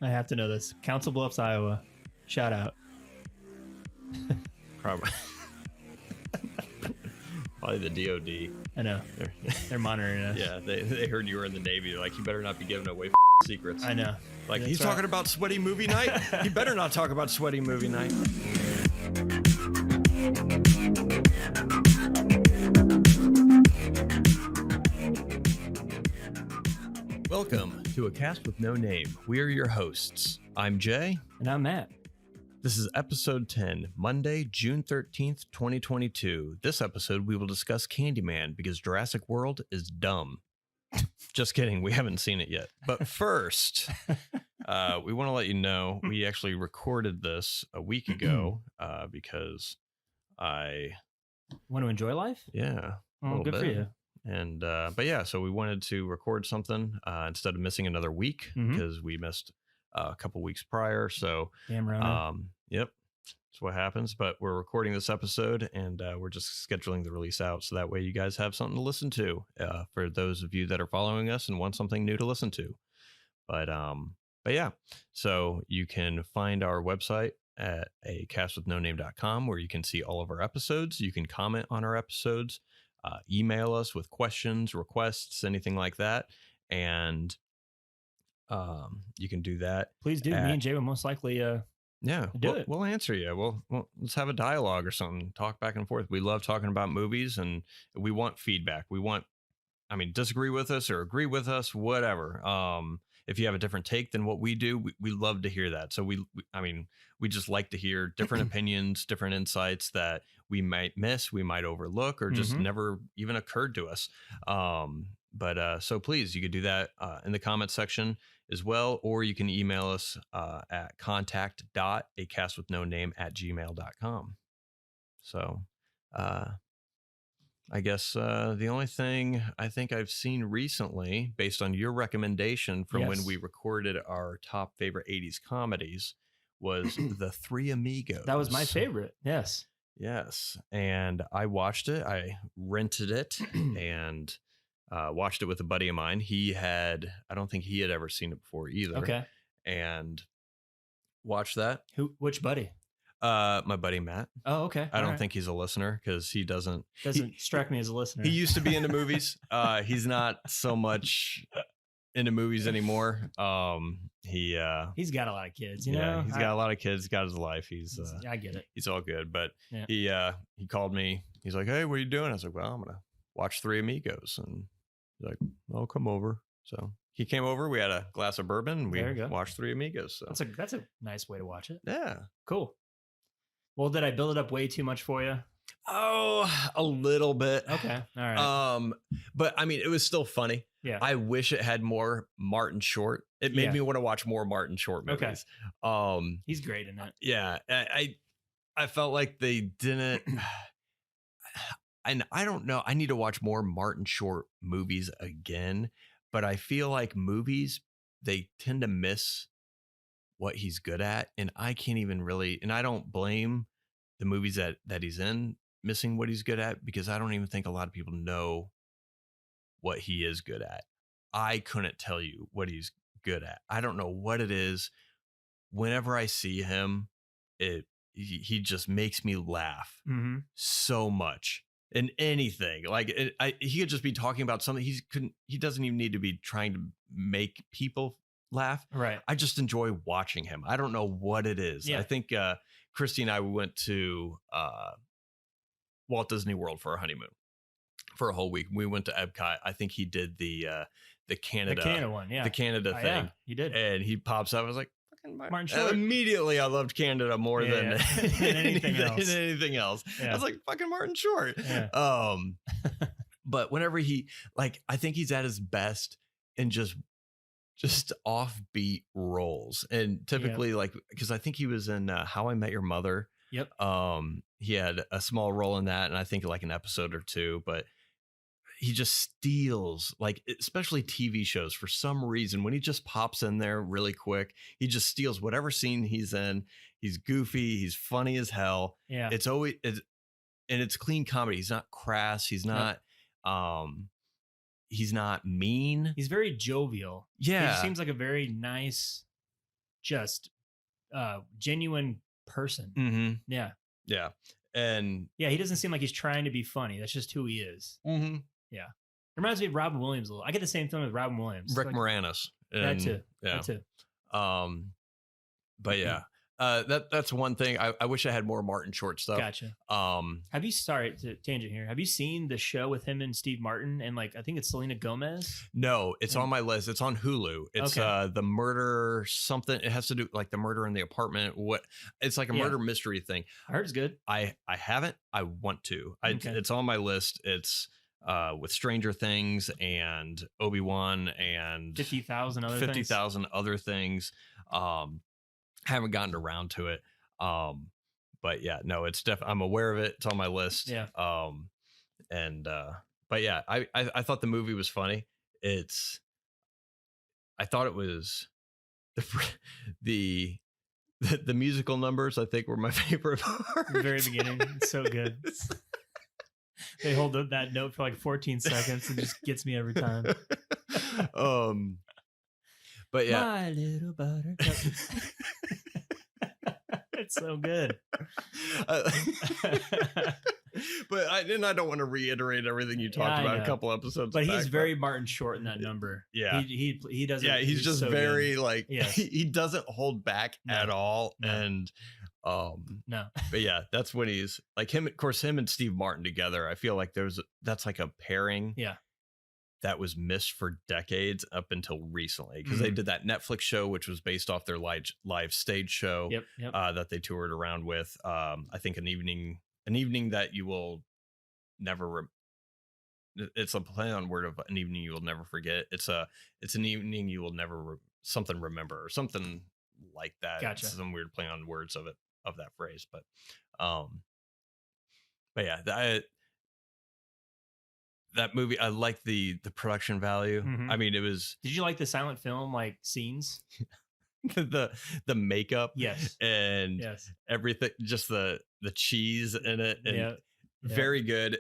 I have to know this. Council Bluffs, Iowa. Shout out. Probably. Probably the DOD. I know. They're monitoring us. Yeah, they heard you were in the Navy. They're like, you better not be giving away secrets. I know. Like, That's he's right. talking about sweaty movie night? He better not talk about sweaty movie night. Welcome to A Cast with No Name. We are your hosts. I'm Jay. And I'm Matt. This is episode 10, Monday, June 13th, 2022. This episode, we will discuss Candyman because Jurassic World is dumb. Just kidding. We haven't seen it yet. But first, we want to let you know we actually recorded this a week ago because I Want to enjoy life? yeah. Oh, good for you. And but yeah, so we wanted to record something instead of missing another week because we missed a couple weeks prior. So Damn right. yep, that's what happens. But we're recording this episode and we're just scheduling the release out so that way you guys have something to listen to for those of you that are following us and want something new to listen to. But yeah, so you can find our website at acastwithnoname.com where you can see all of our episodes. You can comment on our episodes, email us with questions, requests, anything like that, and you can do that. Please do. Me and Jay will most likely yeah, we'll answer you. We'll let's have a dialogue or something, talk back and forth. We love talking about movies and we want feedback. Disagree with us or agree with us, whatever. If you have a different take than what we do, we love to hear that. So we just like to hear different opinions, different insights that we might miss, we might overlook, or just never even occurred to us. So please, you could do that in the comment section as well, or you can email us at contact.acastwithnoname@gmail.com. So I guess the only thing I think I've seen recently, based on your recommendation from when we recorded our top favorite 80s comedies, was The Three Amigos. That was my favorite. Yes. Yes. And I watched it. I rented it and watched it with a buddy of mine. I don't think he had ever seen it before either. Okay. And watched that. Which buddy? My buddy Matt. Oh, okay. I don't think he's a listener because he doesn't strike me as a listener. He used to be into movies. He's not so much into movies anymore. He's got a lot of kids, he's got a lot of kids, got his life. I get it. He's all good. But he called me. He's like, "Hey, what are you doing?" I was like, "Well, I'm gonna watch Three Amigos." And he's like, "I'll come over." So he came over. We had a glass of bourbon. And we watched Three Amigos. So that's a nice way to watch it. Yeah, cool. Well, did I build it up way too much for you? Oh, a little bit. Okay. All right. But it was still funny. Yeah. I wish it had more Martin Short. It made me want to watch more Martin Short movies. Okay. He's great in that. Yeah. I felt like they didn't. And I don't know. I need to watch more Martin Short movies again. But I feel like movies, they tend to miss what he's good at. And I can't even really, and I don't blame the movies that he's in missing what he's good at, because I don't even think a lot of people know what he is good at. I couldn't tell you what he's good at. I don't know what it is. Whenever I see him, he just makes me laugh so much in anything. Like he could just be talking about something. He doesn't even need to be trying to make people laugh. Right. I just enjoy watching him. I don't know what it is. I think Christy and I went to Walt Disney World for our honeymoon for a whole week. We went to Epcot. I think he did the Canada one, yeah, the Canada thing. Yeah, he did, and he pops up. I was like, fucking Martin Short. Immediately, I loved Canada more than anything else. Anything else. Yeah. I was like, fucking Martin Short. Yeah. But whenever I think he's at his best in just offbeat roles, and typically because I think he was in How I Met Your Mother. Yep. He had a small role in that, and I think like an episode or two, but he just steals, especially TV shows, for some reason. When he just pops in there really quick, he just steals whatever scene he's in. He's goofy, he's funny as hell. Yeah. It's clean comedy. He's not crass, he's not he's not mean. He's very jovial. Yeah. He seems like a very nice just genuine person. Mm-hmm. Yeah. Yeah. And Yeah, he doesn't seem like he's trying to be funny. That's just who he is. mm-hmm. Yeah. Reminds me of Robin Williams a little. I get the same feeling with Robin Williams. Rick Like, Moranis. that too. Yeah. That too. But yeah, that's one thing. I wish I had more Martin Short stuff. Gotcha. Have you, sorry to tangent here, have you seen the show with him and Steve Martin and like I think it's Selena Gomez? No, it's on my list. It's on Hulu. It's the murder something. It has to do like the murder in the apartment. What? It's like a murder mystery thing. I heard it's good. I haven't. I want to. Okay. It's on my list. It's with Stranger Things and Obi-Wan and 50,000 other things. Haven't gotten around to it. But yeah, no, it's I'm aware of it. It's on my list. Yeah. But yeah, I thought the movie was funny. I thought it was the musical numbers, I think, were my favorite part. The very beginning. It's so good. They hold up that note for like 14 seconds and just gets me every time. But yeah. My little buttercup. It's so good. But I don't want to reiterate everything you talked about a couple episodes but back, he's very Martin Short in that number. Yeah. He doesn't. Yeah, he's just so very good. Like yes. he doesn't hold back at all. No. And no. But yeah, that's when he's like him, of course, him and Steve Martin together. I feel like that's like a pairing. Yeah. That was missed for decades up until recently because they did that Netflix show, which was based off their live stage show that they toured around with. I think an evening that you will never. It's a play on word of an evening you will never forget. It's an evening you will never something remember or something like that. Gotcha. It's some weird play on words of that phrase, but yeah, that movie, I like the production value. Mm-hmm. I mean, it was. Did you like the silent film like scenes? the makeup, yes, and everything, just the cheese in it, and very good.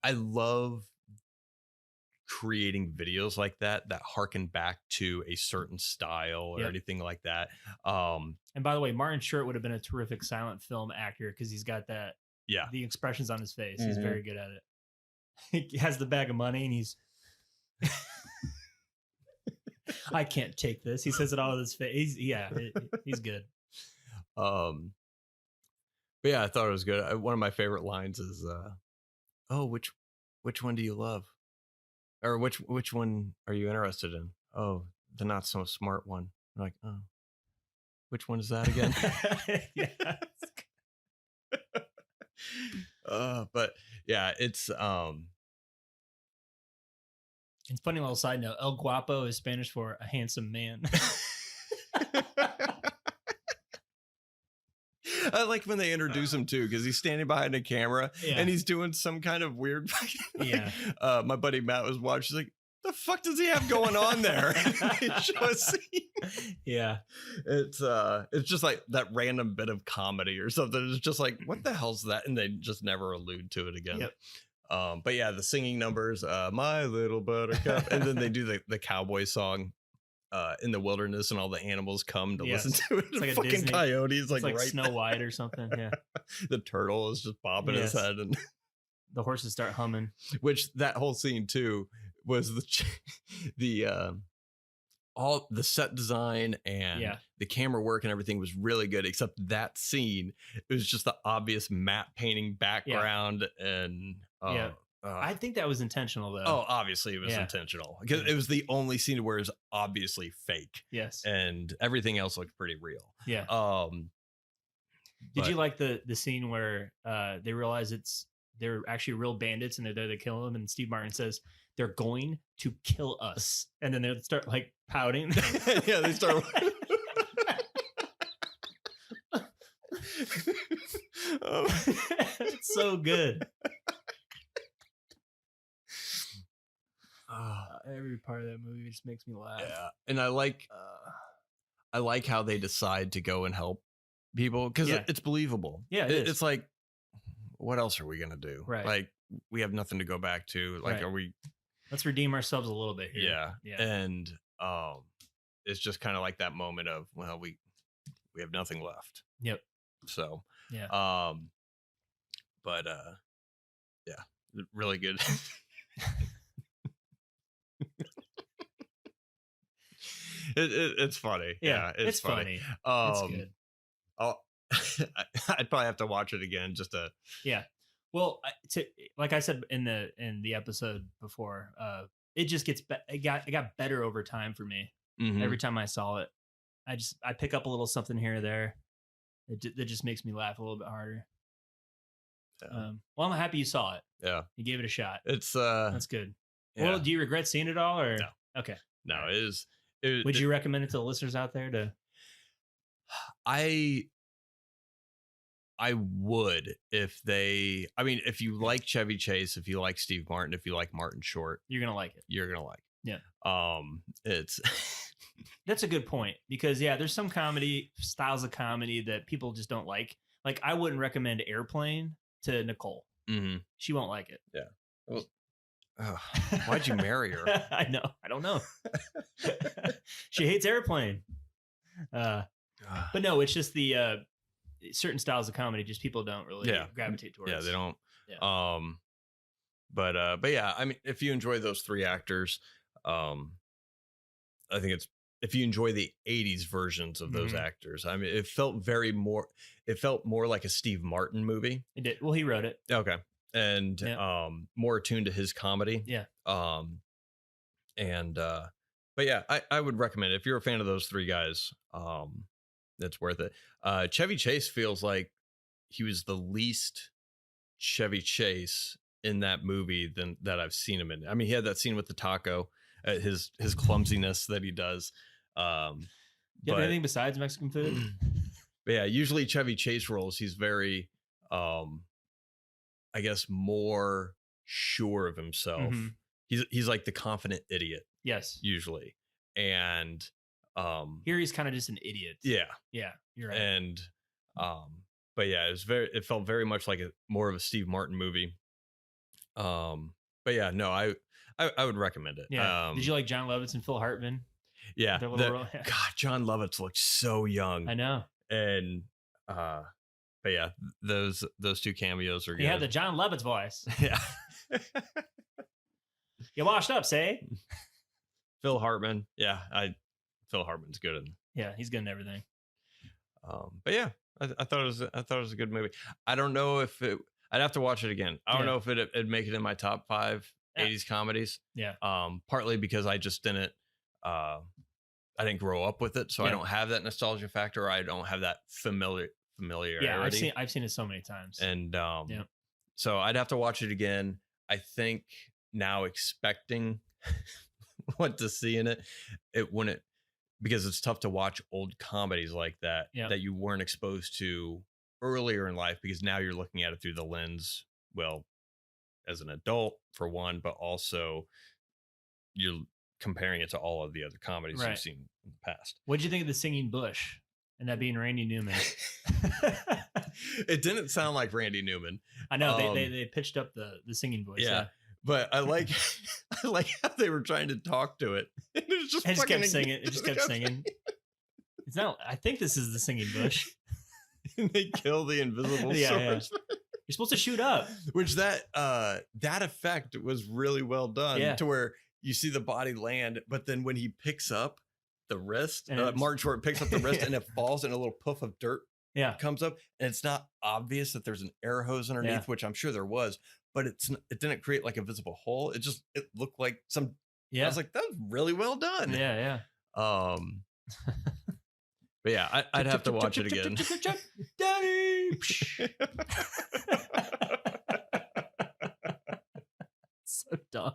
I love creating videos like that harken back to a certain style or anything like that. And by the way, Martin Short would have been a terrific silent film actor because he's got that. Yeah, the expressions on his face. Mm-hmm. He's very good at it. He has the bag of money and he's I can't take this. He says it all with his face. He's good. But yeah, I thought it was good. One of my favorite lines is which one do you love? Or which one are you interested in? Oh, the not so smart one. I'm like, oh, which one is that again? Yeah. But yeah, it's funny little side note. El Guapo is Spanish for a handsome man. I like when they introduce him too, because he's standing behind a camera and he's doing some kind of weird. My buddy Matt was watching. He's like, "The fuck does he have going on there?" Show a scene. Yeah, it's just like that random bit of comedy or something. It's just like, what the hell's that? And they just never allude to it again. Yep. But yeah, the singing numbers, my little buttercup, and then they do the cowboy song. In the wilderness, and all the animals come to listen to it. It's like fucking Disney. Coyotes, like right Snow White or something. Yeah, the turtle is just bobbing his head, and the horses start humming. Which that whole scene too was all the set design and the camera work and everything was really good, except that scene. It was just the obvious matte painting background and I think that was intentional, though. Oh, obviously it was intentional because it was the only scene where it was obviously fake. Yes, and everything else looked pretty real. Yeah. Did you like the scene where they realize they're actually real bandits and they're there to kill them? And Steve Martin says they're going to kill us, and then they start like pouting. Yeah, they start. It's so good. Every part of that movie just makes me laugh. Yeah, and I like how they decide to go and help people because it's believable. Yeah, it's like, what else are we gonna do? Right, like we have nothing to go back to. Like, are we? Let's redeem ourselves a little bit here. Yeah. And it's just kind of like that moment of, well, we we have nothing left. Yep. So, Yeah. But yeah, really good. It's funny. Yeah, It's funny. It's good. I'll, I'd probably have to watch it again just to. Yeah. Well, like I said in the episode before, it just it got better over time for me. Mhm. Every time I saw it, I pick up a little something here or there that just makes me laugh a little bit harder. Yeah. Well, I'm happy you saw it. Yeah, You gave it a shot. it's That's good. yeah. Well, do you regret seeing it all, or No. okay? No, All right. it is. Would you recommend it to the listeners out there? I would if they. I mean, if you like Chevy Chase, if you like Steve Martin, if you like Martin Short, You're gonna like it. you're gonna like it. Yeah. It's That's a good point because there's some styles of comedy that people just don't like. Like I wouldn't recommend Airplane to Nicole. mm-hmm. She won't like it. Yeah. Well, why'd you marry her? I know. I don't know. She hates Airplane. But no, it's just the certain styles of comedy. Just people don't really gravitate towards. Yeah, they don't. Yeah. But yeah, I mean, if you enjoy those three actors, I think it's if you enjoy the 80s versions of those actors. I mean, it felt more like a Steve Martin movie. It did. Well, he wrote it. Okay. And more attuned to his comedy. Yeah. But yeah, I would recommend it. If you're a fan of those three guys, it's worth it. Chevy Chase feels like he was the least Chevy Chase in that movie that I've seen him in. I mean, he had that scene with the taco, his clumsiness that he does. Do you have anything besides Mexican food? But yeah, usually Chevy Chase roles, he's very, I guess, more sure of himself. Mm-hmm. He's like the confident idiot. Yes, usually, and here he's kind of just an idiot. Yeah, you're right. And but yeah, it felt very much like more of a Steve Martin movie. But yeah, no, I would recommend it. Yeah. Did you like John Lovitz and Phil Hartman? Yeah. God, John Lovitz looked so young. I know. And but yeah, those two cameos are good. He had the John Lovitz voice. Yeah. You washed up, say. Phil Hartman. Yeah, Phil Hartman's good. Yeah, he's good in everything. But yeah, I thought it was a good movie. I don't know if I'd have to watch it again. I don't know if it'd make it in my top 5 80s comedies. Yeah. Partly because I just didn't I didn't grow up with it, so I don't have that nostalgia factor. Or I don't have that familiarity. Yeah, I've seen it so many times. And so I'd have to watch it again. I think now expecting what to see in it wouldn't, because it's tough to watch old comedies like that that you weren't exposed to earlier in life, because now you're looking at it through the lens, well, as an adult for one, but also you're comparing it to all of the other comedies you've seen in the past. What did you think of the singing bush and that being Randy Newman? It didn't sound like Randy Newman. I know they pitched up the singing voice. Yeah. But I like how they were trying to talk to it. It just kept singing. It just kept singing. It's not. I think this is the singing bush. And they kill the invisible swordsman. You're supposed to shoot up. Which that effect was really well done. Yeah. To where you see the body land, but then when he picks up the wrist, Martin Short picks up the wrist and it falls and a little puff of dirt comes up, and it's not obvious that there's an air hose underneath, which I'm sure there was. But it didn't create like a visible hole. It looked like some. Yeah, I was like, that was really well done. Yeah. But yeah, I'd have to watch it again. Daddy. So dumb.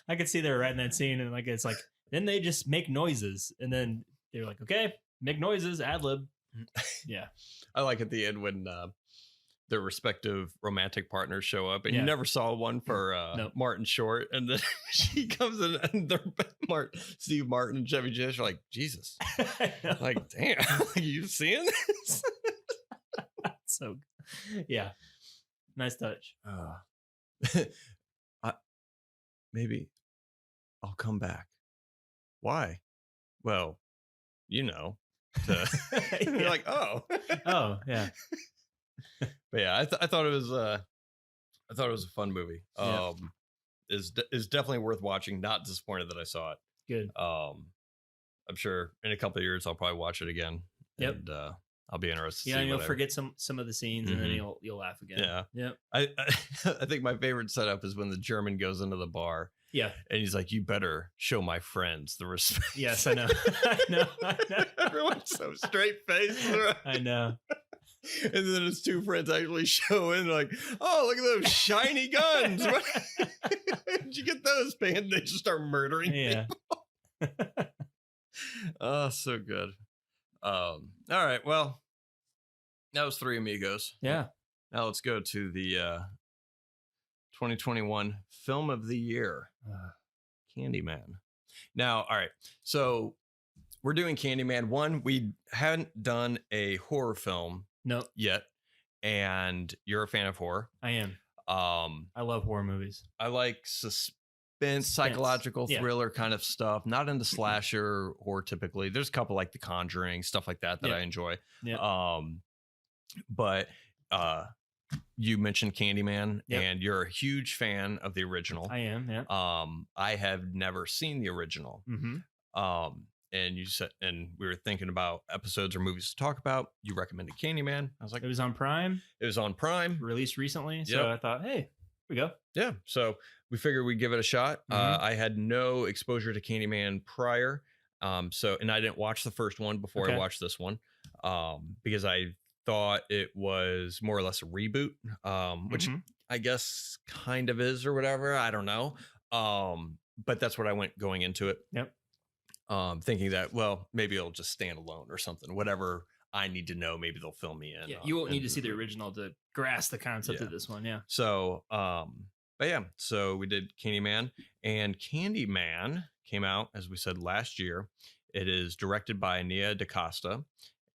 I could see they were writing that scene, and it's like then they just make noises, and then they're like, okay, make noises, ad lib. Yeah, I like at the end when their respective romantic partners show up, and you never saw one for Martin Short, and then she comes in, and they're Steve Martin and Chevy Chase are like, Jesus, like, damn, are you seeing this? So, yeah, nice touch. Maybe I'll come back. Why? Well, you know. You're like, oh, oh yeah. But yeah, I thought it was a fun movie. Yeah. Is definitely worth watching. Not disappointed that I saw it. Good. I'm sure in a couple of years I'll probably watch it again. Yep. And I'll be interested. To Yeah, see and you'll forget some of the scenes, and then you'll laugh again. Yeah. Yep. I think my favorite setup is when the German goes into the bar. Yeah. And he's like, "You better show my friends the respect." Yes, I know. I know. Everyone's so straight faced. I know. And then his two friends actually show in, like, "Oh, look at those shiny guns! Where'd you get those, man?" They just start murdering. Yeah. Oh, so good. All right. Well, that was Three Amigos. Yeah. Now let's go to the 2021 Film of the Year, Candyman. Now, all right. So we're doing Candyman. One, we hadn't done a horror film yet, and you're a fan of horror. I am. I love horror movies. I like suspense, psychological thriller kind of stuff. Not into slasher horror typically. There's a couple like The Conjuring, stuff like that I enjoy. Yeah. But you mentioned Candyman, and you're a huge fan of the original. I am. Yeah. I have never seen the original. And you said, and we were thinking about episodes or movies to talk about. You recommended Candyman. I was like, it was on Prime. It was on Prime, released recently. So I thought, hey, here we go. Yeah. So we figured we'd give it a shot. I had no exposure to Candyman prior. And I didn't watch the first one before I watched this one, because I thought it was more or less a reboot, which I guess kind of is or whatever. I don't know. But that's what I went going into it. Yep. Thinking that, well, maybe it'll just stand alone or something. Whatever I need to know, maybe they'll fill me in. Yeah, you won't need to see the original to grasp the concept of this one. Yeah. So, but yeah, so we did Candyman, and Candyman came out, as we said, last year. It is directed by Nia DaCosta,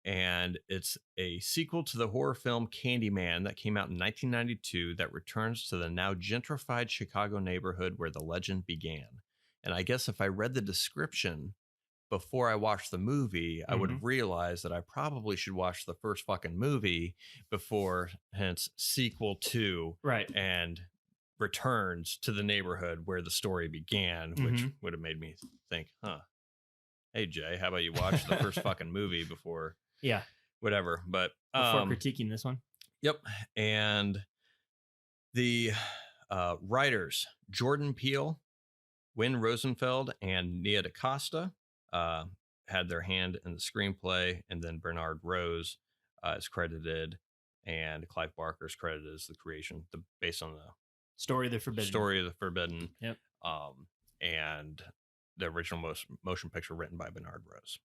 and it's a sequel to the horror film Candyman that came out in 1992 that returns to the now gentrified Chicago neighborhood where the legend began. And I guess if I read the description before I watched the movie, I would have realized that I probably should watch the first fucking movie before, hence sequel to, and returns to the neighborhood where the story began, which would have made me think, hey Jay, how about you watch the first fucking movie before whatever. But before critiquing this one. Yep. And the writers, Jordan Peele, Wynn Rosenfeld, and Nia DaCosta had their hand in the screenplay, and then Bernard Rose is credited, and Clive Barker is credited as the creation, based on the Story of the Forbidden. Yep. And the original motion picture written by Bernard Rose.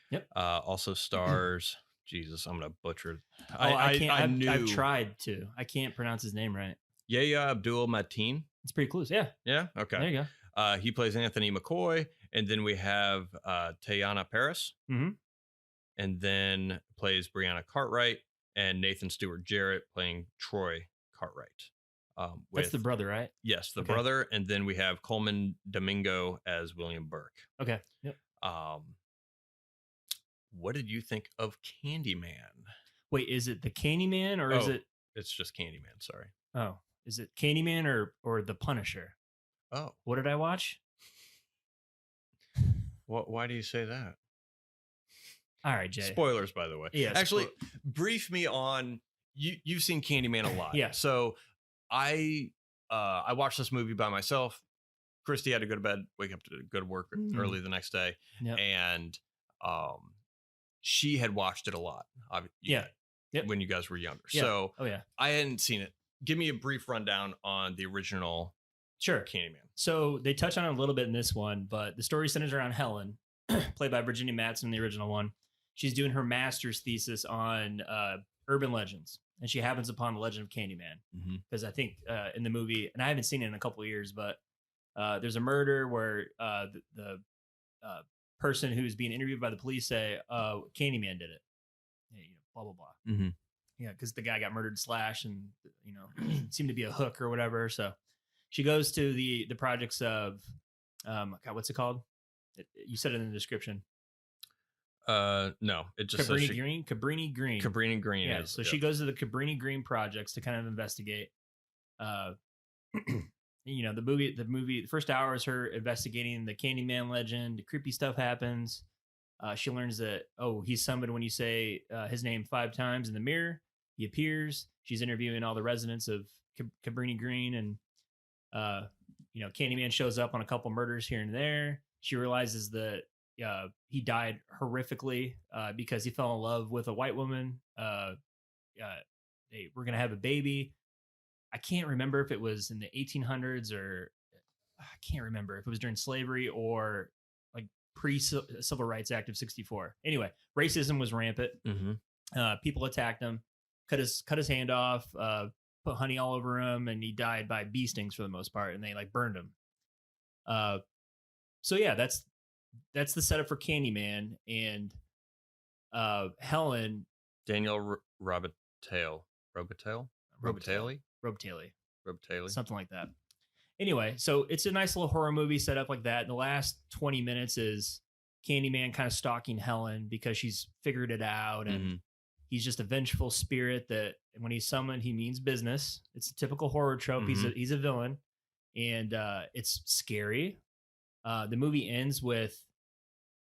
Yep. Also stars, Jesus, I'm gonna butcher it. I've tried to. I can't pronounce his name right. Yahya Abdul Mateen. It's pretty close. Yeah. Yeah. Okay. There you go. He plays Anthony McCoy, and then we have Tayana Paris, and then plays Brianna Cartwright, and Nathan Stewart Jarrett playing Troy Cartwright. That's the brother, right? Yes, the brother, and then we have Coleman Domingo as William Burke. Okay. Yep. What did you think of Candyman? Wait, is it the Candyman or is it? It's just Candyman. Sorry. Oh, is it Candyman or the Punisher? Oh, what did I watch? Why do you say that? All right, Jay. Spoilers, by the way. Yeah. Actually, brief me on you. You've seen Candyman a lot. Yeah. So I watched this movie by myself. Christy had to go to bed, wake up to go to work early the next day, and she had watched it a lot. When you guys were younger. Yeah. So I hadn't seen it. Give me a brief rundown on the original. Sure. Candyman. So they touch on it a little bit in this one, but the story centers around Helen, played by Virginia Madsen in the original one. She's doing her master's thesis on urban legends, and she happens upon the legend of Candyman. Because I think in the movie, and I haven't seen it in a couple of years, but there's a murder where the person who's being interviewed by the police say, Candyman did it. Blah, blah, blah. Yeah, because the guy got murdered / and, seemed to be a hook or whatever. So she goes to the projects of, God, what's it called? You said it in the description. No, it just says Cabrini Green. Cabrini Green. Yeah, so she goes to the Cabrini Green projects to kind of investigate. The first hour is her investigating the Candyman legend. Creepy stuff happens. She learns that he's summoned when you say his name 5 times in the mirror. He appears. She's interviewing all the residents of Cabrini Green, and Candyman shows up on a couple murders here and there. She realizes that he died horrifically because he fell in love with a white woman. They were gonna have a baby. I can't remember if it was in the 1800s or I can't remember if it was during slavery or like pre-Civil Rights Act of 64. Anyway, racism was rampant. People attacked him, cut his hand off, put honey all over him, and he died by bee stings for the most part, and they like burned him. So yeah, that's the setup for Candyman, and Helen. Daniel Robitaille, something like that. Anyway, so it's a nice little horror movie set up like that. And the last 20 minutes is Candyman kind of stalking Helen because she's figured it out, and he's just a vengeful spirit that when he's summoned, he means business. It's a typical horror trope. He's a villain, and it's scary. The movie ends with,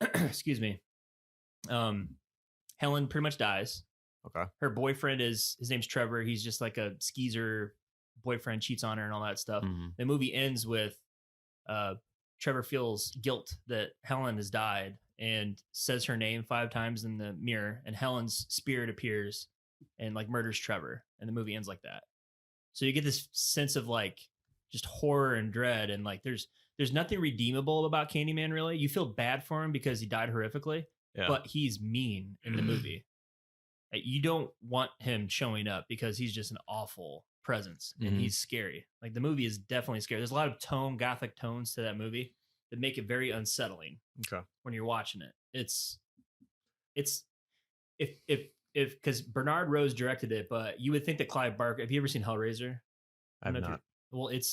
excuse me, Helen pretty much dies. Okay. Her boyfriend his name's Trevor. He's just like a skeezer boyfriend, cheats on her and all that stuff. The movie ends with Trevor feels guilt that Helen has died and says her name 5 times in the mirror, and Helen's spirit appears and like murders Trevor, and the movie ends like that. So you get this sense of like just horror and dread, and like there's nothing redeemable about Candyman really. You feel bad for him because he died horrifically, but he's mean in the movie. You don't want him showing up because he's just an awful presence and he's scary. Like the movie is definitely scary. There's a lot of gothic tones to that movie that make it very unsettling. Okay. When you're watching it, it's because Bernard Rose directed it, but you would think that Clive Barker. Have you ever seen Hellraiser? I have not. Well, it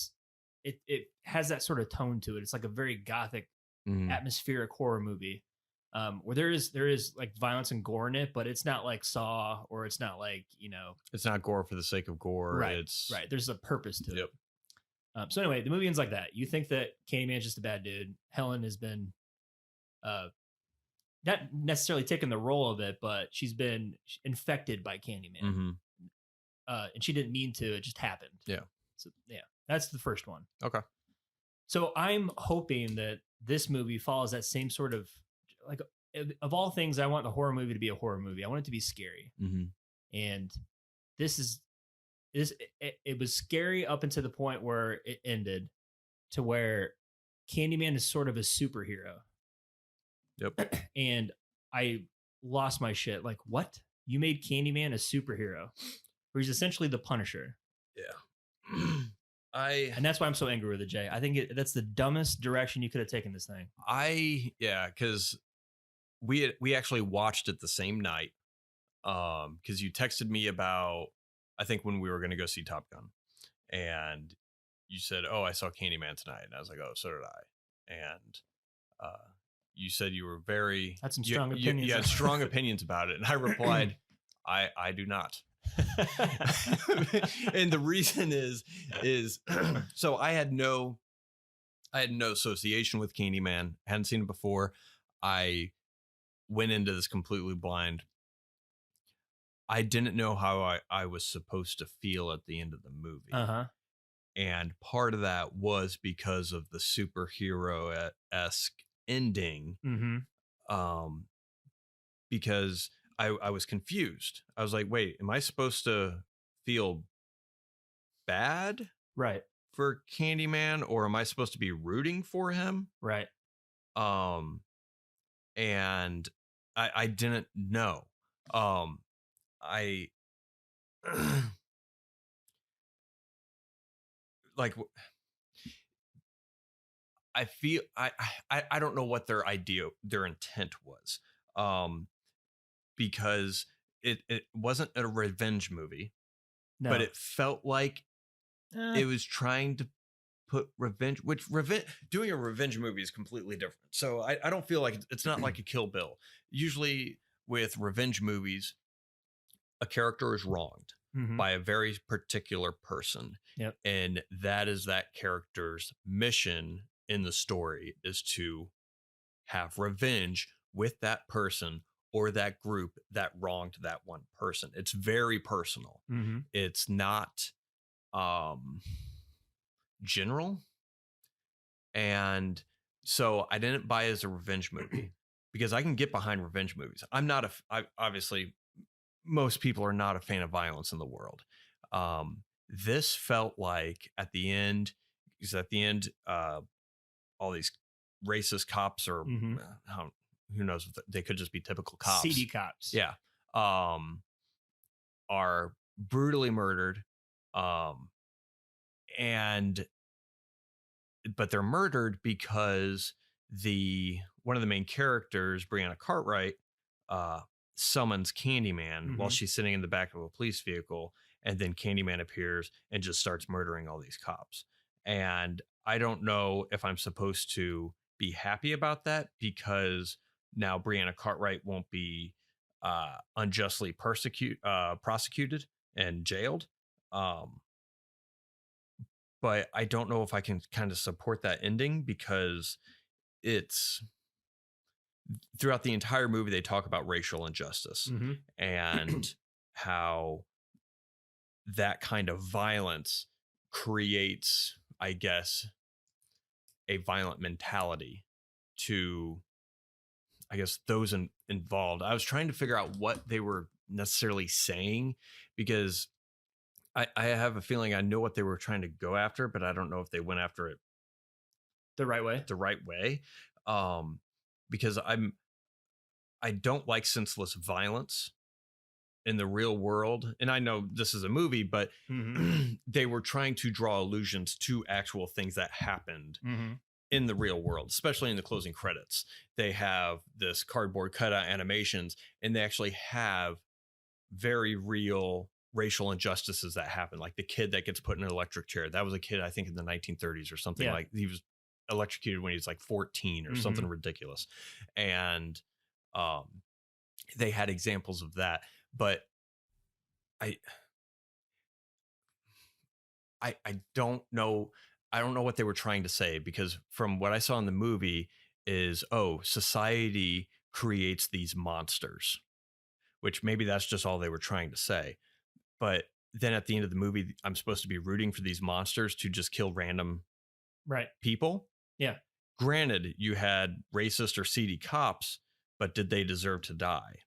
has that sort of tone to it. It's like a very gothic, atmospheric horror movie. Where there is like violence and gore in it, but it's not like Saw, or it's not like, it's not gore for the sake of gore. Right. There's a purpose to it. So anyway, the movie ends like that. You think that Candyman's just a bad dude. Helen has been, not necessarily taken the role of it, but she's been infected by Candyman. And she didn't mean to, it just happened. Yeah. So yeah, that's the first one. Okay. So I'm hoping that this movie follows that same sort of, like, of all things, I want the horror movie to be a horror movie. I want it to be scary. And it was scary up until the point where it ended, to where Candyman is sort of a superhero. Yep. And I lost my shit. Like, what? You made Candyman a superhero, where he's essentially the Punisher. Yeah. And that's why I'm so angry with it, Jay. I think that's the dumbest direction you could have taken this thing. Because we actually watched it the same night. Because you texted me about, I think when we were going to go see Top Gun, and you said, "Oh, I saw Candyman tonight," and I was like, "Oh, so did I." And you said you were had some strong opinions. You had strong opinions about it, and I replied, "I do not." And the reason is so I had no association with Candyman, hadn't seen it before. I went into this completely blind. I didn't know how I was supposed to feel at the end of the movie. And part of that was because of the superhero-esque ending. Because I was confused. I was like, wait, am I supposed to feel bad for Candyman, or am I supposed to be rooting for him? Right. And I didn't know. I like, I feel I don't know what their intent was. Because it wasn't a revenge movie, but it felt like it was trying to put doing a revenge movie is completely different. So I don't feel like it's not like a Kill Bill. Usually with revenge movies, a character is wronged by a very particular person. Yep. And that is that character's mission in the story, is to have revenge with that person or that group that wronged that one person. It's very personal. It's not general. And so I didn't buy it as a revenge movie because I can get behind revenge movies. Obviously most people are not a fan of violence in the world. This felt like at the end, all these racist cops or who knows, they could just be typical cops. CD cops. Yeah. Are brutally murdered. But they're murdered because one of the main characters, Brianna Cartwright, summons Candyman while she's sitting in the back of a police vehicle, and then Candyman appears and just starts murdering all these cops. And I don't know if I'm supposed to be happy about that, because now Brianna Cartwright won't be unjustly prosecuted and jailed. But I don't know if I can kind of support that ending, because it's throughout the entire movie, they talk about racial injustice and how that kind of violence creates, I guess, a violent mentality to, I guess, those involved. I was trying to figure out what they were necessarily saying, because I have a feeling I know what they were trying to go after, but I don't know if they went after it the right way. Because I don't like senseless violence in the real world. And I know this is a movie, but they were trying to draw allusions to actual things that happened in the real world, especially in the closing credits. They have this cardboard cutout animations, and they actually have very real racial injustices that happen. Like the kid that gets put in an electric chair. That was a kid, I think, in the 1930s or something. Like he was electrocuted when he was like 14 or something ridiculous. And they had examples of that. But I don't know. I don't know what they were trying to say, because from what I saw in the movie is, society creates these monsters, which maybe that's just all they were trying to say. But then at the end of the movie, I'm supposed to be rooting for these monsters to just kill random people. Yeah. Granted, you had racist or seedy cops, but did they deserve to die?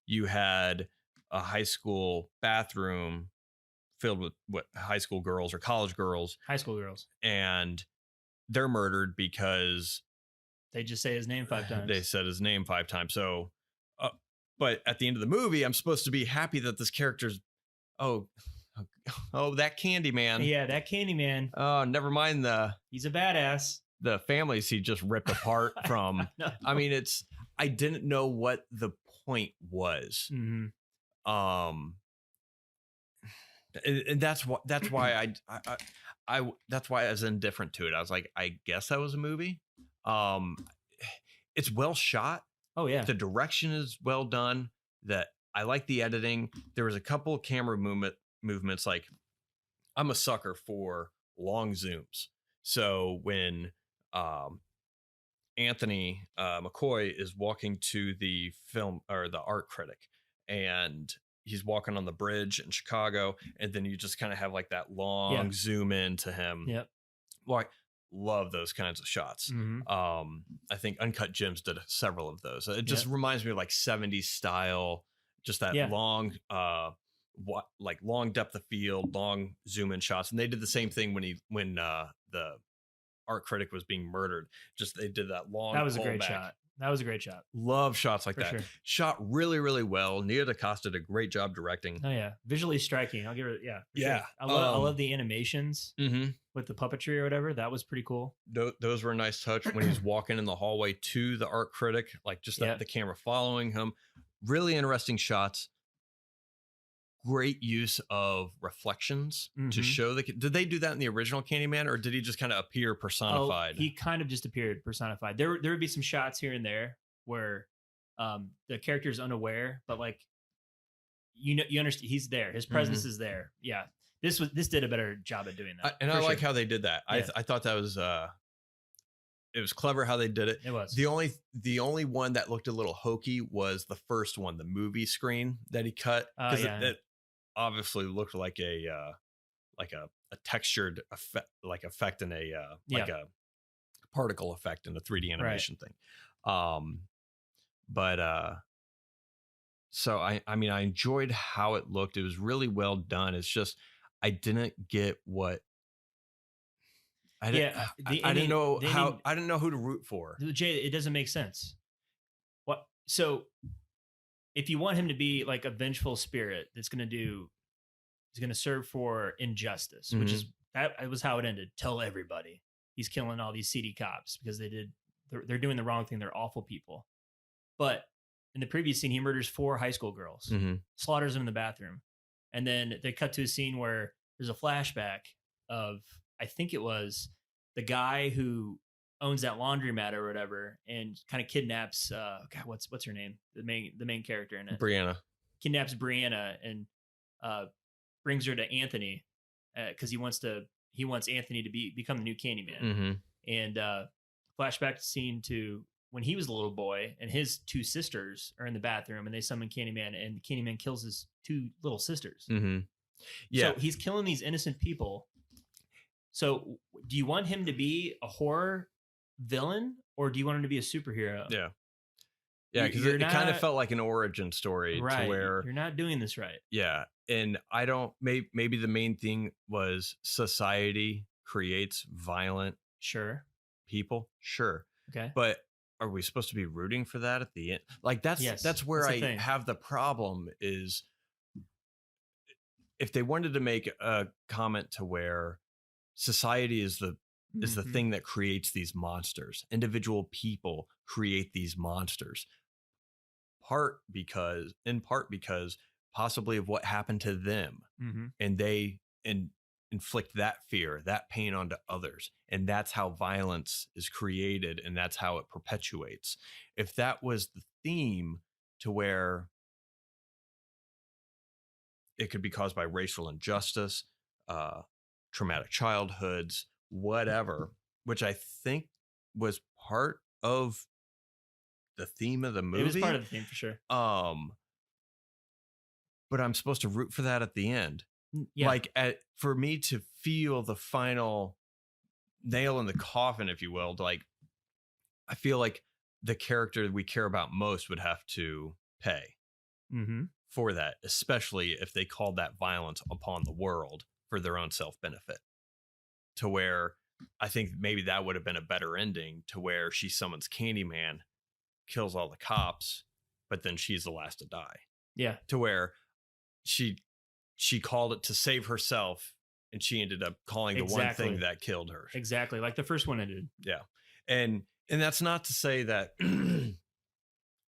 You had a high school bathroom filled with high school girls or college girls. High school girls. And they're murdered because they just say his name 5 times. They said his name 5 times. So, but at the end of the movie, I'm supposed to be happy that this character's, that Candyman. Yeah, that Candyman. Oh, never mind he's a badass. The families he just ripped apart from. I mean, I didn't know what the point was. And that's why that's why I was indifferent to it. I was like, I guess that was a movie. It's well shot. Oh yeah. The direction is well done. That I like the editing. There was a couple of camera movements. Like, I'm a sucker for long zooms. So when Anthony McCoy is walking to the film or the art critic, and he's walking on the bridge in Chicago, and then you just kind of have like that long zoom in to him. Yep. Like, love those kinds of shots. I think Uncut Gems did several of those. It just reminds me of like 70s style, just that long, long depth of field, long zoom in shots. And they did the same thing when the art critic was being murdered. Just they did that long. That was a great shot. That was a great shot. Love shots like that. Sure. Shot really, really well. Nia DaCosta did a great job directing. Oh yeah, visually striking. I'll give it. Yeah, yeah. Sure. I love the animations with the puppetry or whatever. That was pretty cool. Those were a nice touch when he's walking in the hallway to the art critic, like just the camera following him. Really interesting shots. great use of reflections to show did they do that in the original Candyman, or did he just kind of appear personified? He kind of just appeared personified. There would be some shots here and there where the character is unaware, but like you understand he's there. His presence is there. Yeah. This did a better job at doing that. I like how they did that. Yeah. I thought that was it was clever how they did it. It was. The only one that looked a little hokey was the first one, the movie screen that he cut, because it obviously looked like a textured effect in a like a particle effect in a 3D animation thing. So I mean, I enjoyed how it looked. It was really well done. It's just I didn't get what I didn't know who to root for. Jay, it doesn't make sense. What? So if you want him to be like a vengeful spirit that's going to serve for injustice, which is that was how it ended. Tell everybody he's killing all these seedy cops because they're doing the wrong thing. They're awful people. But in the previous scene, he murders 4 high school girls, slaughters them in the bathroom. And then they cut to a scene where there's a flashback of, I think it was the guy who owns that laundromat or whatever, and kind of kidnaps God, what's her name? The main character in it. Brianna. Kidnaps Brianna and brings her to Anthony because he wants Anthony to become the new Candyman. And flashback scene to when he was a little boy and his 2 sisters are in the bathroom and they summon Candyman, and Candyman kills his 2 little sisters. Yeah. So he's killing these innocent people. So do you want him to be a horror villain, or do you want him to be a superhero? Yeah. Yeah, because it kind of felt like an origin story, right, to where you're not doing this right. Yeah. And I don't, maybe the main thing was society creates violent people. Sure. Okay. But are we supposed to be rooting for that at the end? Like that's where I have the problem is, if they wanted to make a comment to where society is the thing that creates these monsters, individual people create these monsters, in part because possibly of what happened to them, and they inflict that fear, that pain onto others, and that's how violence is created, and that's how it perpetuates. If that was the theme, to where it could be caused by racial injustice, traumatic childhoods, whatever, which I think was part of the theme of the movie. It was part of the theme for sure. But I'm supposed to root for that at the end. Yeah. Like for me to feel the final nail in the coffin, if you will, like I feel like the character we care about most would have to pay for that, especially if they called that violence upon the world for their own self-benefit. To where I think maybe that would have been a better ending, to where she summons Candyman, kills all the cops, but then she's the last to die. Yeah. To where she called it to save herself, and she ended up calling the one thing that killed her. Exactly. Like the first one ended. Yeah. And that's not to say that,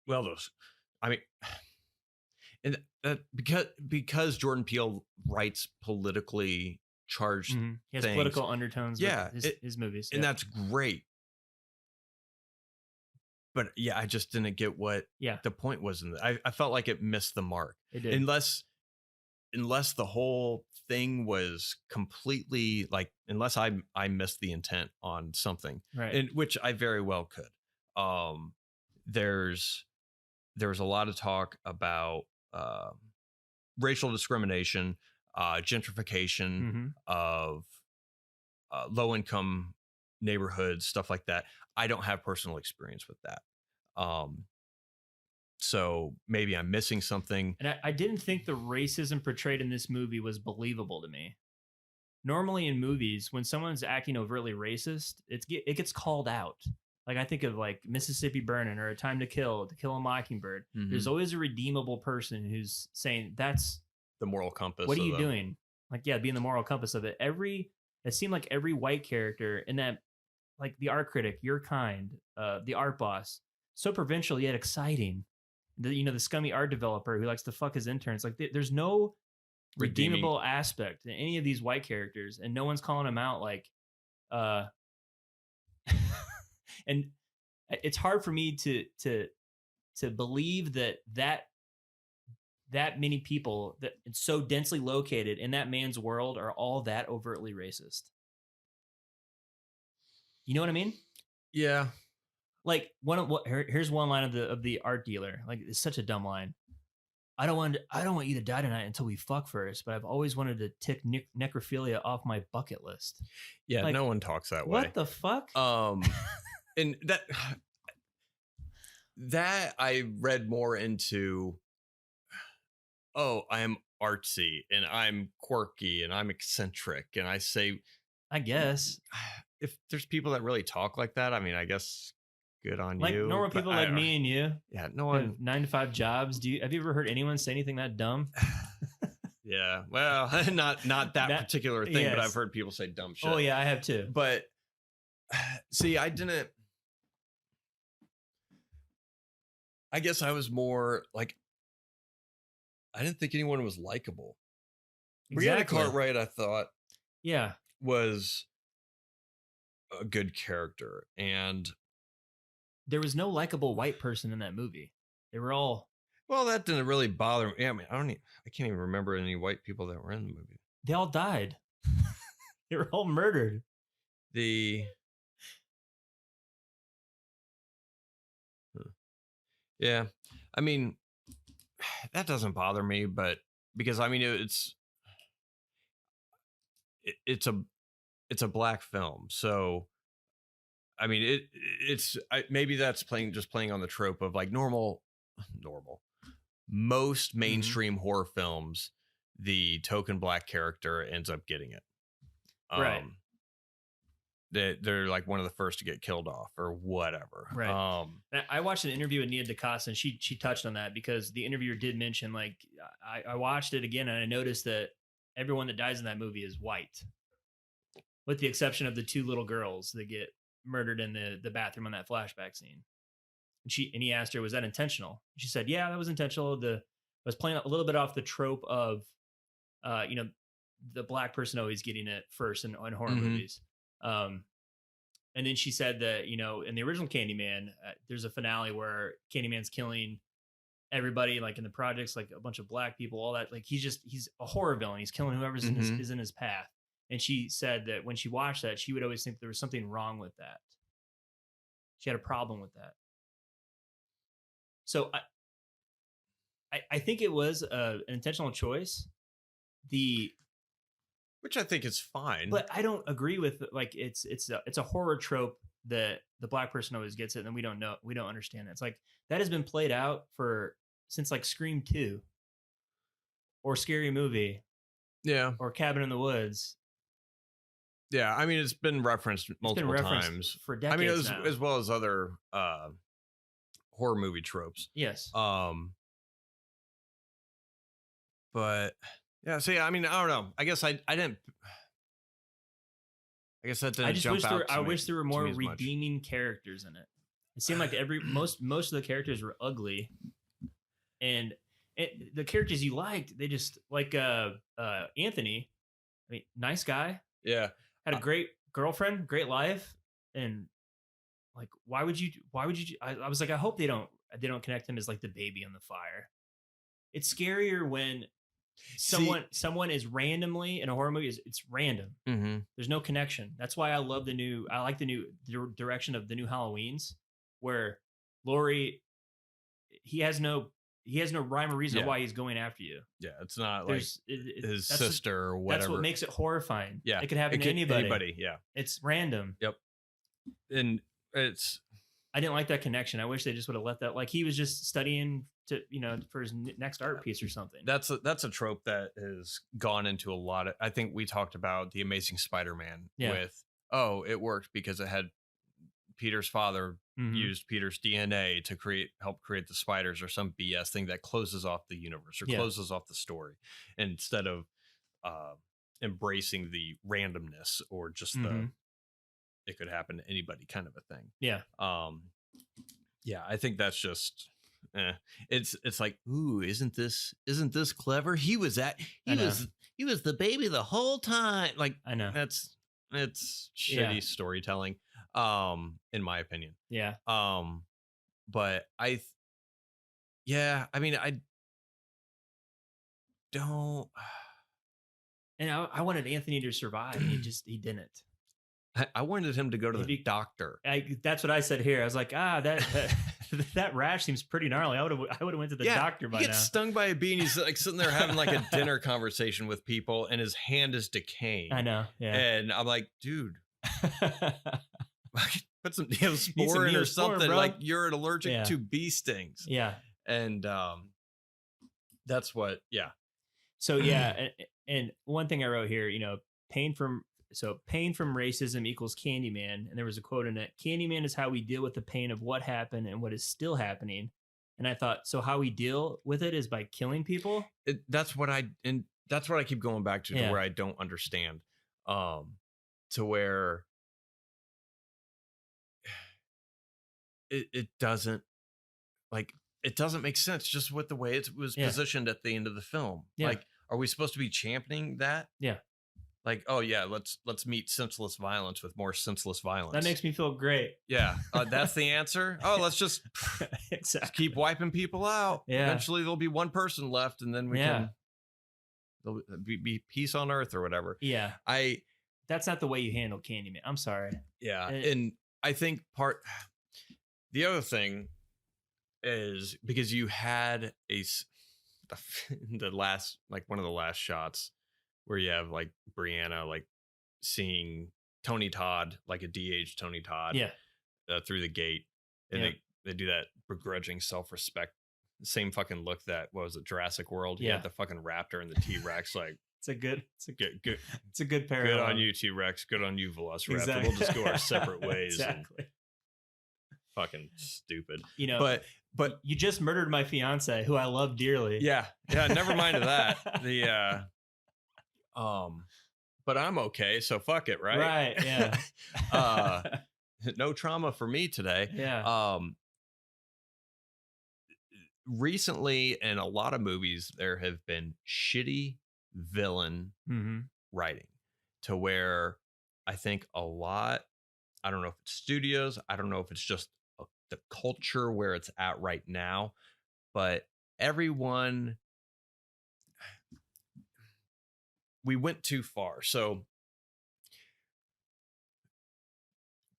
well, and because Jordan Peele writes politically charged he has things, political undertones with his movies. And that's great. But yeah, I just didn't get what the point was. I felt like it missed the mark. It did. Unless the whole thing was completely like, unless I missed the intent on something, right? And which I very well could. There was a lot of talk about racial discrimination, gentrification of low income neighborhoods, stuff like that. I don't have personal experience with that. So maybe I'm missing something. And I didn't think the racism portrayed in this movie was believable to me. Normally in movies, when someone's acting overtly racist, it gets called out. Like I think of like Mississippi Burning or A Time to Kill a Mockingbird. There's always a redeemable person who's saying that's the moral compass. What are you doing? Like, yeah, being the moral compass of it. It seemed like every white character in that, like the art critic, Your Kind, the art boss, so provincial yet exciting. The scummy art developer who likes to fuck his interns. Like there's no redeeming. redeemable aspect in any of these white characters, and no one's calling them out. Like, uh, and it's hard for me to believe that many people that it's so densely located in that man's world are all that overtly racist. You know what I mean? Yeah. Like here's one line of the art dealer. Like, it's such a dumb line. I don't want you to die tonight until we fuck first, but I've always wanted to tick necrophilia off my bucket list. Yeah, Like, no one talks that way. What the fuck? And that I read more into, oh, I'm artsy and I'm quirky and I'm eccentric. And I say, I guess if there's people that really talk like that, I mean, I guess good on like you. normal people like me and you. Yeah, no one. 9 to 5 jobs. Have you ever heard anyone say anything that dumb? Yeah, well, not that particular thing, yes. But I've heard people say dumb shit. Oh yeah, I have too. But see, I guess I was more like, I didn't think anyone was likable. Brianna Cartwright, I thought, yeah, was a good character, and there was no likable white person in that movie. They were all. Well, that didn't really bother me. I mean, I can't even remember any white people that were in the movie. They all died. They were all murdered. Yeah, I mean, that doesn't bother me, but because I mean, it's a black film, so I mean, maybe that's playing on the trope of like normal. Most mainstream horror films, the token black character ends up getting it. Right. They're like one of the first to get killed off or whatever. Right. I watched an interview with Nia DaCosta, and she touched on that because the interviewer did mention, like, I watched it again and I noticed that everyone that dies in that movie is white, with the exception of the 2 little girls that get murdered in the bathroom on that flashback scene. And he asked her, was that intentional? She said, yeah, that was intentional. I was playing a little bit off the trope of, the black person always getting it first in horror movies. And then she said that, in the original Candyman, there's a finale where Candyman's killing everybody, like in the projects, like a bunch of black people, all that. Like he's a horror villain. He's killing whoever's is in his path. And she said that when she watched that, she would always think there was something wrong with that. She had a problem with that. So I think it was an intentional choice. Which I think is fine, but I don't agree with, like, it's a horror trope that the black person always gets it, and we don't understand it. It's like that has been played out since like Scream 2 or Scary Movie, yeah, or Cabin in the Woods. Yeah, I mean, it's been referenced multiple times for decades. I mean, as well as other horror movie tropes. Yes. But yeah, see, I mean, I don't know. I guess I didn't. I guess that didn't jump out. I wish there were more redeeming characters in it. It seemed like most of the characters were ugly, and the characters you liked, they just like Anthony. I mean, nice guy. Yeah, had a great girlfriend, great life, and like, why would you? I was like, I hope they don't connect him as like the baby on the fire. It's scarier when someone is randomly in a horror movie. It's random. Mm-hmm. There's no connection. That's why I like the new direction of the new Halloweens, where Laurie, he has no rhyme or reason why he's going after you. Yeah, it's not like his sister or whatever. That's what makes it horrifying. Yeah, it could happen to anybody. Yeah, it's random. Yep. And I didn't like that connection. I wish they just would have let that. Like, he was just studying to, for his next art piece or something. That's a trope that has gone into a lot of. I think we talked about The Amazing Spider-Man with, it worked because it had Peter's father used Peter's DNA to help create the spiders, or some BS thing that closes off the universe or closes off the story, instead of embracing the randomness or just it could happen to anybody kind of a thing. Yeah. Yeah, I think that's just it's like, ooh, isn't this clever? He was I know. he was the baby the whole time. Like I know. it's Yeah. shitty storytelling, in my opinion. Yeah. But yeah, I mean, I don't. And I wanted Anthony to survive, and he didn't. I wanted him to go to the Maybe- doctor. That's what I said here. I was like, that that rash seems pretty gnarly. I would have went to the doctor by he gets now. stung by a bee, and he's like sitting there having like a dinner conversation with people, and his hand is decaying. I know. Yeah. And I'm like, dude, put some some Neosporin or Neosporin, something. bro. Like you're allergic Yeah. to bee stings. Yeah. And that's what. Yeah. So yeah, and one thing I wrote here, pain from racism equals Candyman, and there was a quote in it: Candyman is how we deal with the pain of what happened and what is still happening. And I thought, so how we deal with it is by killing people. That's what I keep going back to, where I don't understand, to where it doesn't make sense just with the way it was positioned at the end of the film. Yeah. Like, are we supposed to be championing that? Yeah. Like, oh yeah, let's meet senseless violence with more senseless violence. That makes me feel great. Yeah, that's the answer. Oh, let's just exactly keep wiping people out. Yeah. Eventually, there'll be one person left, and then there'll be peace on earth or whatever. Yeah, that's not the way you handle Candyman. I'm sorry. Yeah, and I think the other thing is because you had the last, like one of the last shots where you have like Brianna like seeing Tony Todd, like a de-aged Tony Todd, through the gate, and they do that begrudging self-respect, same fucking look that Jurassic World. You had the fucking raptor and the T-Rex. Like it's a good parallel. Good on you, T-Rex. Good on you, Velociraptor. Exactly. We'll just go our separate ways. Exactly. Fucking stupid. But you just murdered my fiance, who I love dearly. Yeah. Never mind of that. But I'm okay, so fuck it, right? Right. Yeah. No trauma for me today. Yeah. Recently, in a lot of movies, there have been shitty villain writing, to where I think a lot. I don't know if it's studios. I don't know if it's just the culture where it's at right now, but everyone. We went too far. So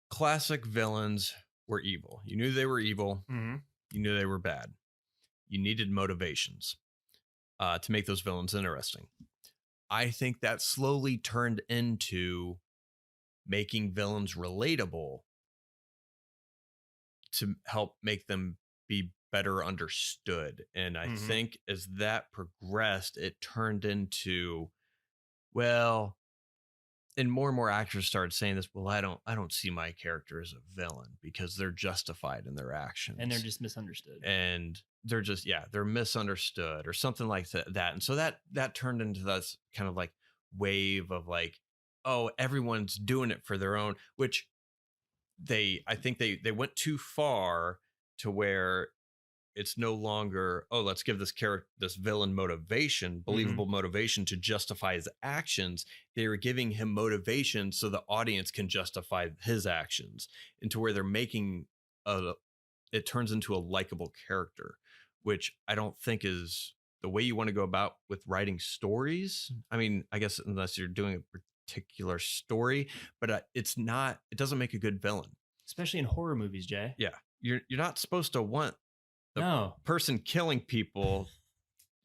classic villains were evil. You knew they were evil. Mm-hmm. You knew they were bad. You needed motivations to make those villains interesting. I think that slowly turned into making villains relatable to help make them be better understood. And I think as that progressed, it turned into, well, and more actors started saying this, well, I don't see my character as a villain because they're justified in their actions. And they're just misunderstood. And they're just, they're misunderstood or something like that. And so that turned into this kind of like wave of like, oh, everyone's doing it for their own, which I think they went too far to where it's no longer, oh, let's give this villain motivation, believable motivation to justify his actions. They were giving him motivation so the audience can justify his actions, into where they're making it turns into a likable character, which I don't think is the way you want to go about with writing stories. I mean, I guess unless you're doing a particular story, but it doesn't make a good villain. Especially in horror movies, Jay. Yeah. You're not supposed to want the person killing people.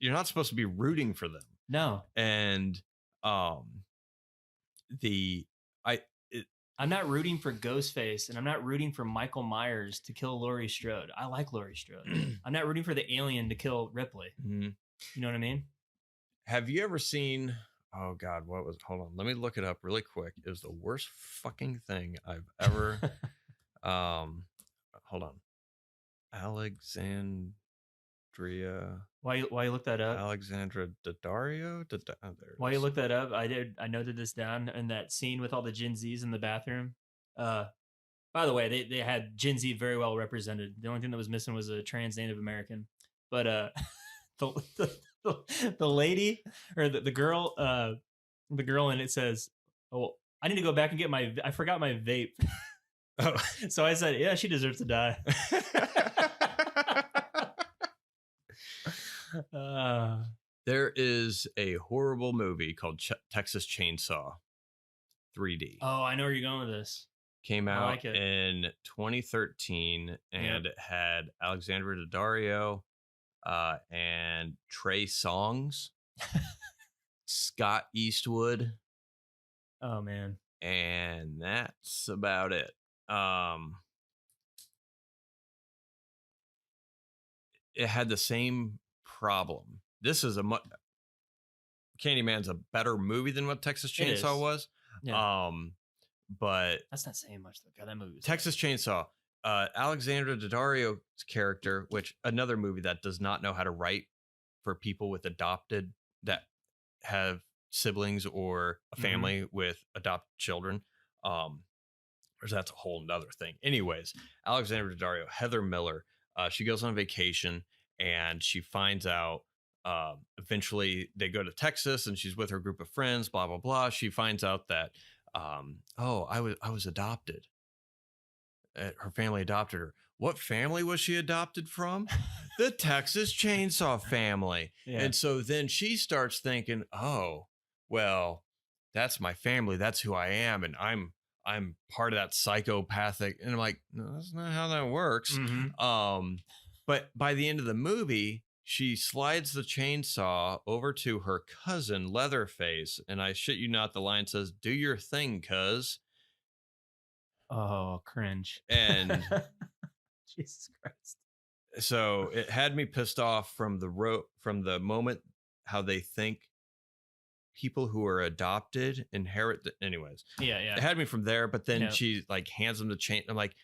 You're not supposed to be rooting for them. No. And I'm not rooting for Ghostface, and I'm not rooting for Michael Myers to kill Laurie Strode. I like Laurie Strode. I'm not rooting for the alien to kill Ripley. Mm-hmm. You know what I mean? Have you ever seen, oh God, what was it? Hold on. Let me look it up really quick. It was the worst fucking thing I've ever, hold on. Alexandria. Why you look that up? Alexandra Daddario? Why you look that up? I noted this down in that scene with all the Gen Zs in the bathroom. By By the way, they had Gen Z very well represented. The only thing that was missing was a trans Native American. But the lady or the girl the girl in it says, "Oh, I need to go back and get I forgot my vape." Oh. So I said, "Yeah, she deserves to die." There is a horrible movie called Texas Chainsaw 3D. Oh, I know where you're going with this. Came out like it. in 2013 and it had Alexandra Daddario and Trey Songz, Scott Eastwood. Oh man. And that's about it. It had the same problem. This is Candyman's a better movie than what Texas Chainsaw was. Yeah. But that's not saying much though. God, that movie was Texas Chainsaw. Alexandra Daddario's character, which another movie that does not know how to write for people with adopted that have siblings or a family with adopted children. That's a whole nother thing. Anyways, Alexandra Daddario, Heather Miller, she goes on vacation and she finds out eventually they go to Texas and she's with her group of friends, blah, blah, blah. She finds out that, I was adopted. Her family adopted her. What family was she adopted from? The Texas Chainsaw family. Yeah. And so then she starts thinking, oh, well, that's my family. That's who I am. And I'm part of that psychopathic. And I'm like, no, that's not how that works. But by the end of the movie, she slides the chainsaw over to her cousin, Leatherface. And I shit you not, the line says, "Do your thing, cuz." Oh, cringe. And Jesus Christ. So it had me pissed off from the moment how they think people who are adopted inherit anyways. Yeah. It had me from there, but then she like hands him the chain. I'm like,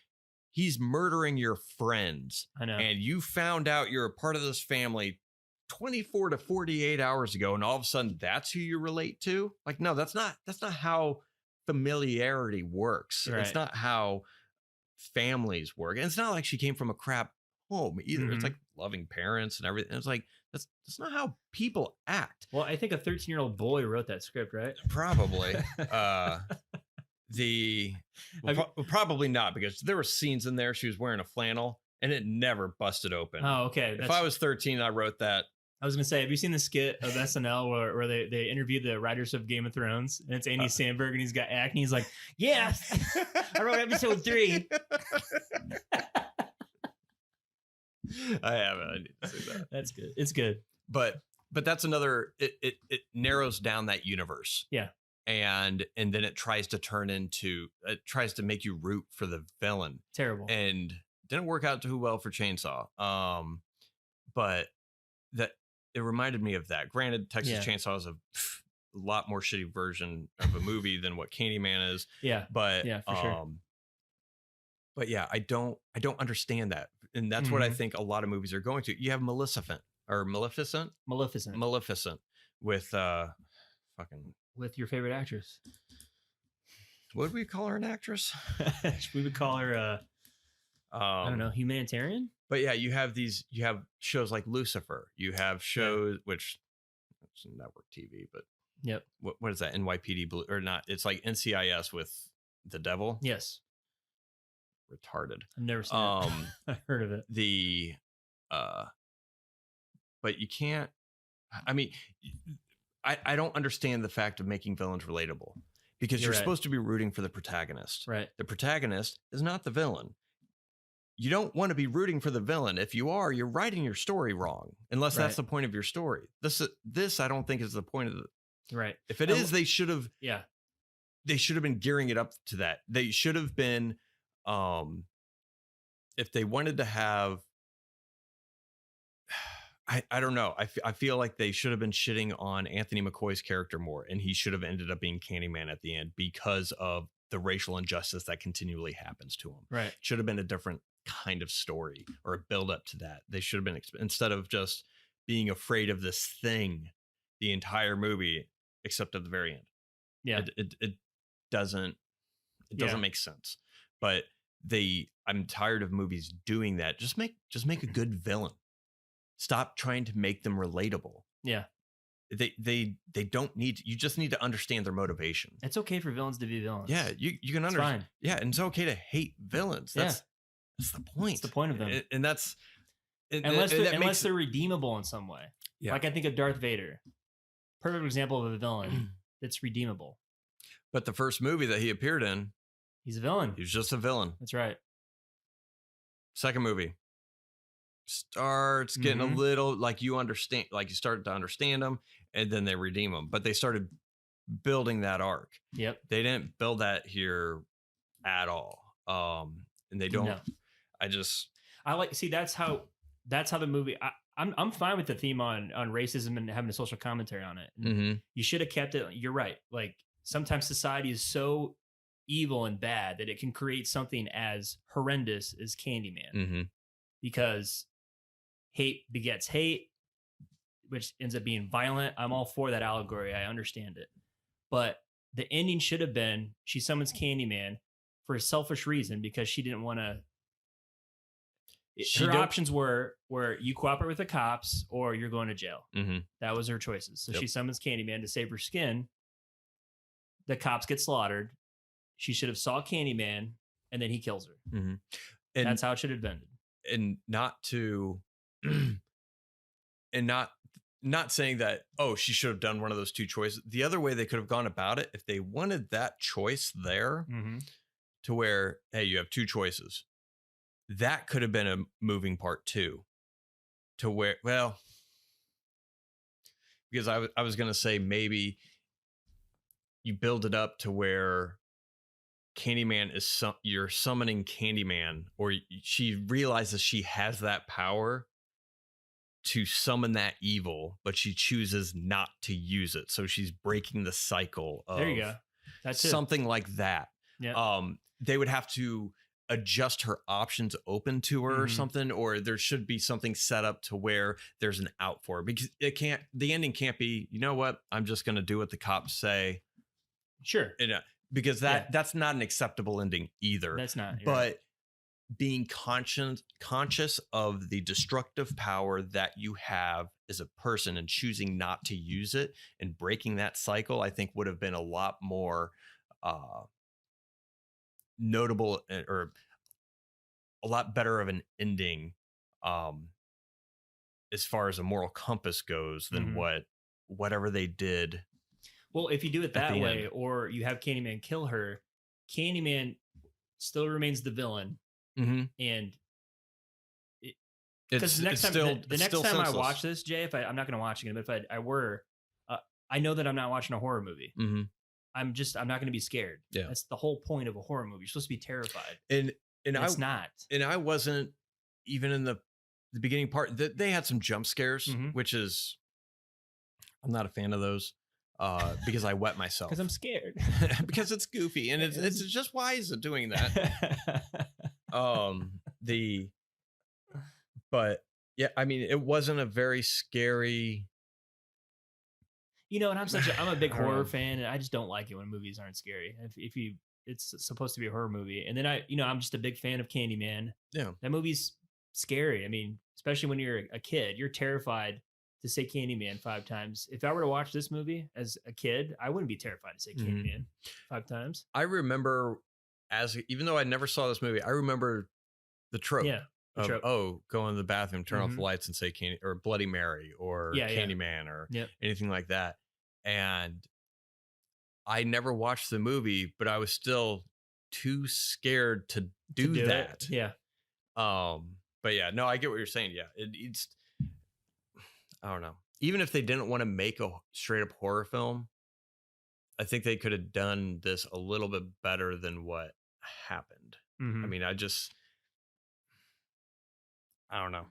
he's murdering your friends. I know. And you found out you're a part of this family 24 to 48 hours ago, and all of a sudden that's who you relate to. Like, no, that's not how familiarity works. Right. It's not how families work. And it's not like she came from a crap home either. It's like loving parents and everything. It's like that's not how people act. Well, I think a 13-year-old boy wrote that script, right? Probably. Probably not, because there were scenes in there she was wearing a flannel and it never busted open. Oh, okay. If I was 13, I wrote that. I was gonna say, have you seen the skit of SNL where they interviewed the writers of Game of Thrones, and it's Andy Samberg and he's got acne. He's like, "Yeah, I wrote episode 3." I haven't. I need to see that. That's good. It's good. But that's another. It narrows down that universe. Yeah. And then it tries to make you root for the villain. Terrible. And didn't work out too well for Chainsaw. But that. It reminded me of that. Granted, Texas Chainsaw is a lot more shitty version of a movie than what Candyman is. Yeah. But yeah, for sure. But yeah, I don't understand that. And that's what I think a lot of movies are going to. You have Maleficent with with your favorite actress. What would we call her, an actress? We would call her I don't know, humanitarian? But yeah, you have shows like Lucifer. You have shows which it's network TV, but what is that? NYPD Blue or not? It's like NCIS with the devil. Yes. Retarded. I've never seen it. I've heard of it. But you can't. I mean, I don't understand the fact of making villains relatable, because you're supposed to be rooting for the protagonist. Right. The protagonist is not the villain. You don't want to be rooting for the villain. If you are, you're writing your story wrong, unless that's the point of your story. This I don't think is the point of the. Right. If it is, they should have. Yeah. They should have been gearing it up to that. They should have been, if they wanted to have. I don't know. I feel like they should have been shitting on Anthony McCoy's character more, and he should have ended up being Candyman at the end because of the racial injustice that continually happens to him. Right. It should have been a different kind of story or a build up to that. They should have been, instead of just being afraid of this thing the entire movie, except at the very end. Yeah. It doesn't make sense. But I'm tired of movies doing that. Just make a good villain. Stop trying to make them relatable. Yeah. They don't need, you just need to understand their motivation. It's okay for villains to be villains. Yeah, you can understand. Fine. Yeah, and it's okay to hate villains. That's the point. That's the point of them. And that's unless they're redeemable in some way. Yeah. Like I think of Darth Vader. Perfect example of a villain that's redeemable. But the first movie that he appeared in, he's a villain. He was just a villain. That's right. Second movie starts getting a little like you understand, like you started to understand them, and then they redeem them. But they started building that arc. Yep. They didn't build that here at all. And they don't. No. That's how the movie. I'm fine with the theme on racism and having a social commentary on it. You should have kept it. You're right. Like sometimes society is so evil and bad that it can create something as horrendous as Candyman, because hate begets hate, which ends up being violent. I'm all for that allegory. I understand it, but the ending should have been she summons Candyman for a selfish reason because she didn't want to. Her options were where you cooperate with the cops or you're going to jail. That was her choices. So she summons Candyman to save her skin. The cops get slaughtered. She should have saw Candyman and then he kills her. And that's how it should have been. And not to, and not saying that, oh, she should have done one of those two choices. The other way they could have gone about it, if they wanted that choice there to where, hey, you have two choices. That could have been a moving part too, to where, well, because I was going to say maybe you build it up to where Candyman is you're summoning Candyman, or she realizes she has that power to summon that evil, but she chooses not to use it. So she's breaking the cycle of there you go. That's something like that. Yeah. They would have to adjust her options open to her or something, or there should be something set up to where there's an out for her, because the ending can't be, you know what, I'm just going to do what the cops say. Sure. Because that's not an acceptable ending either. That's not. But right. Being conscious of the destructive power that you have as a person and choosing not to use it and breaking that cycle, I think would have been a lot more notable, or a lot better of an ending as far as a moral compass goes than whatever they did. Well, if you do it that way, or you have Candyman kill her, Candyman still remains the villain. And because the next time I watch this, Jay, I'm not going to watch it again, but if I were, I know that I'm not watching a horror movie. I'm not going to be scared. Yeah. That's the whole point of a horror movie. You're supposed to be terrified. And it's not. And I wasn't even in the beginning part. They had some jump scares, which is, I'm not a fan of those because I wet myself. Because I'm scared. Because it's goofy. And it's just wise at doing that. But yeah, I mean, it wasn't a very scary. You know, and I'm a big horror fan, and I just don't like it when movies aren't scary. It's supposed to be a horror movie, and then I'm just a big fan of Candyman. Yeah, that movie's scary. I mean, especially when you're a kid, you're terrified to say Candyman 5 times. If I were to watch this movie as a kid, I wouldn't be terrified to say Candyman 5 times. I remember, even though I never saw this movie, I remember the trope. Yeah. Go in the bathroom, turn off the lights, and say Candy or Bloody Mary or Candyman or anything like that. And I never watched the movie, but I was still too scared to do that. It. Yeah. But yeah, no, I get what you're saying. Yeah, it's I don't know. Even if they didn't want to make a straight up horror film, I think they could have done this a little bit better than what happened. I mean, I don't know.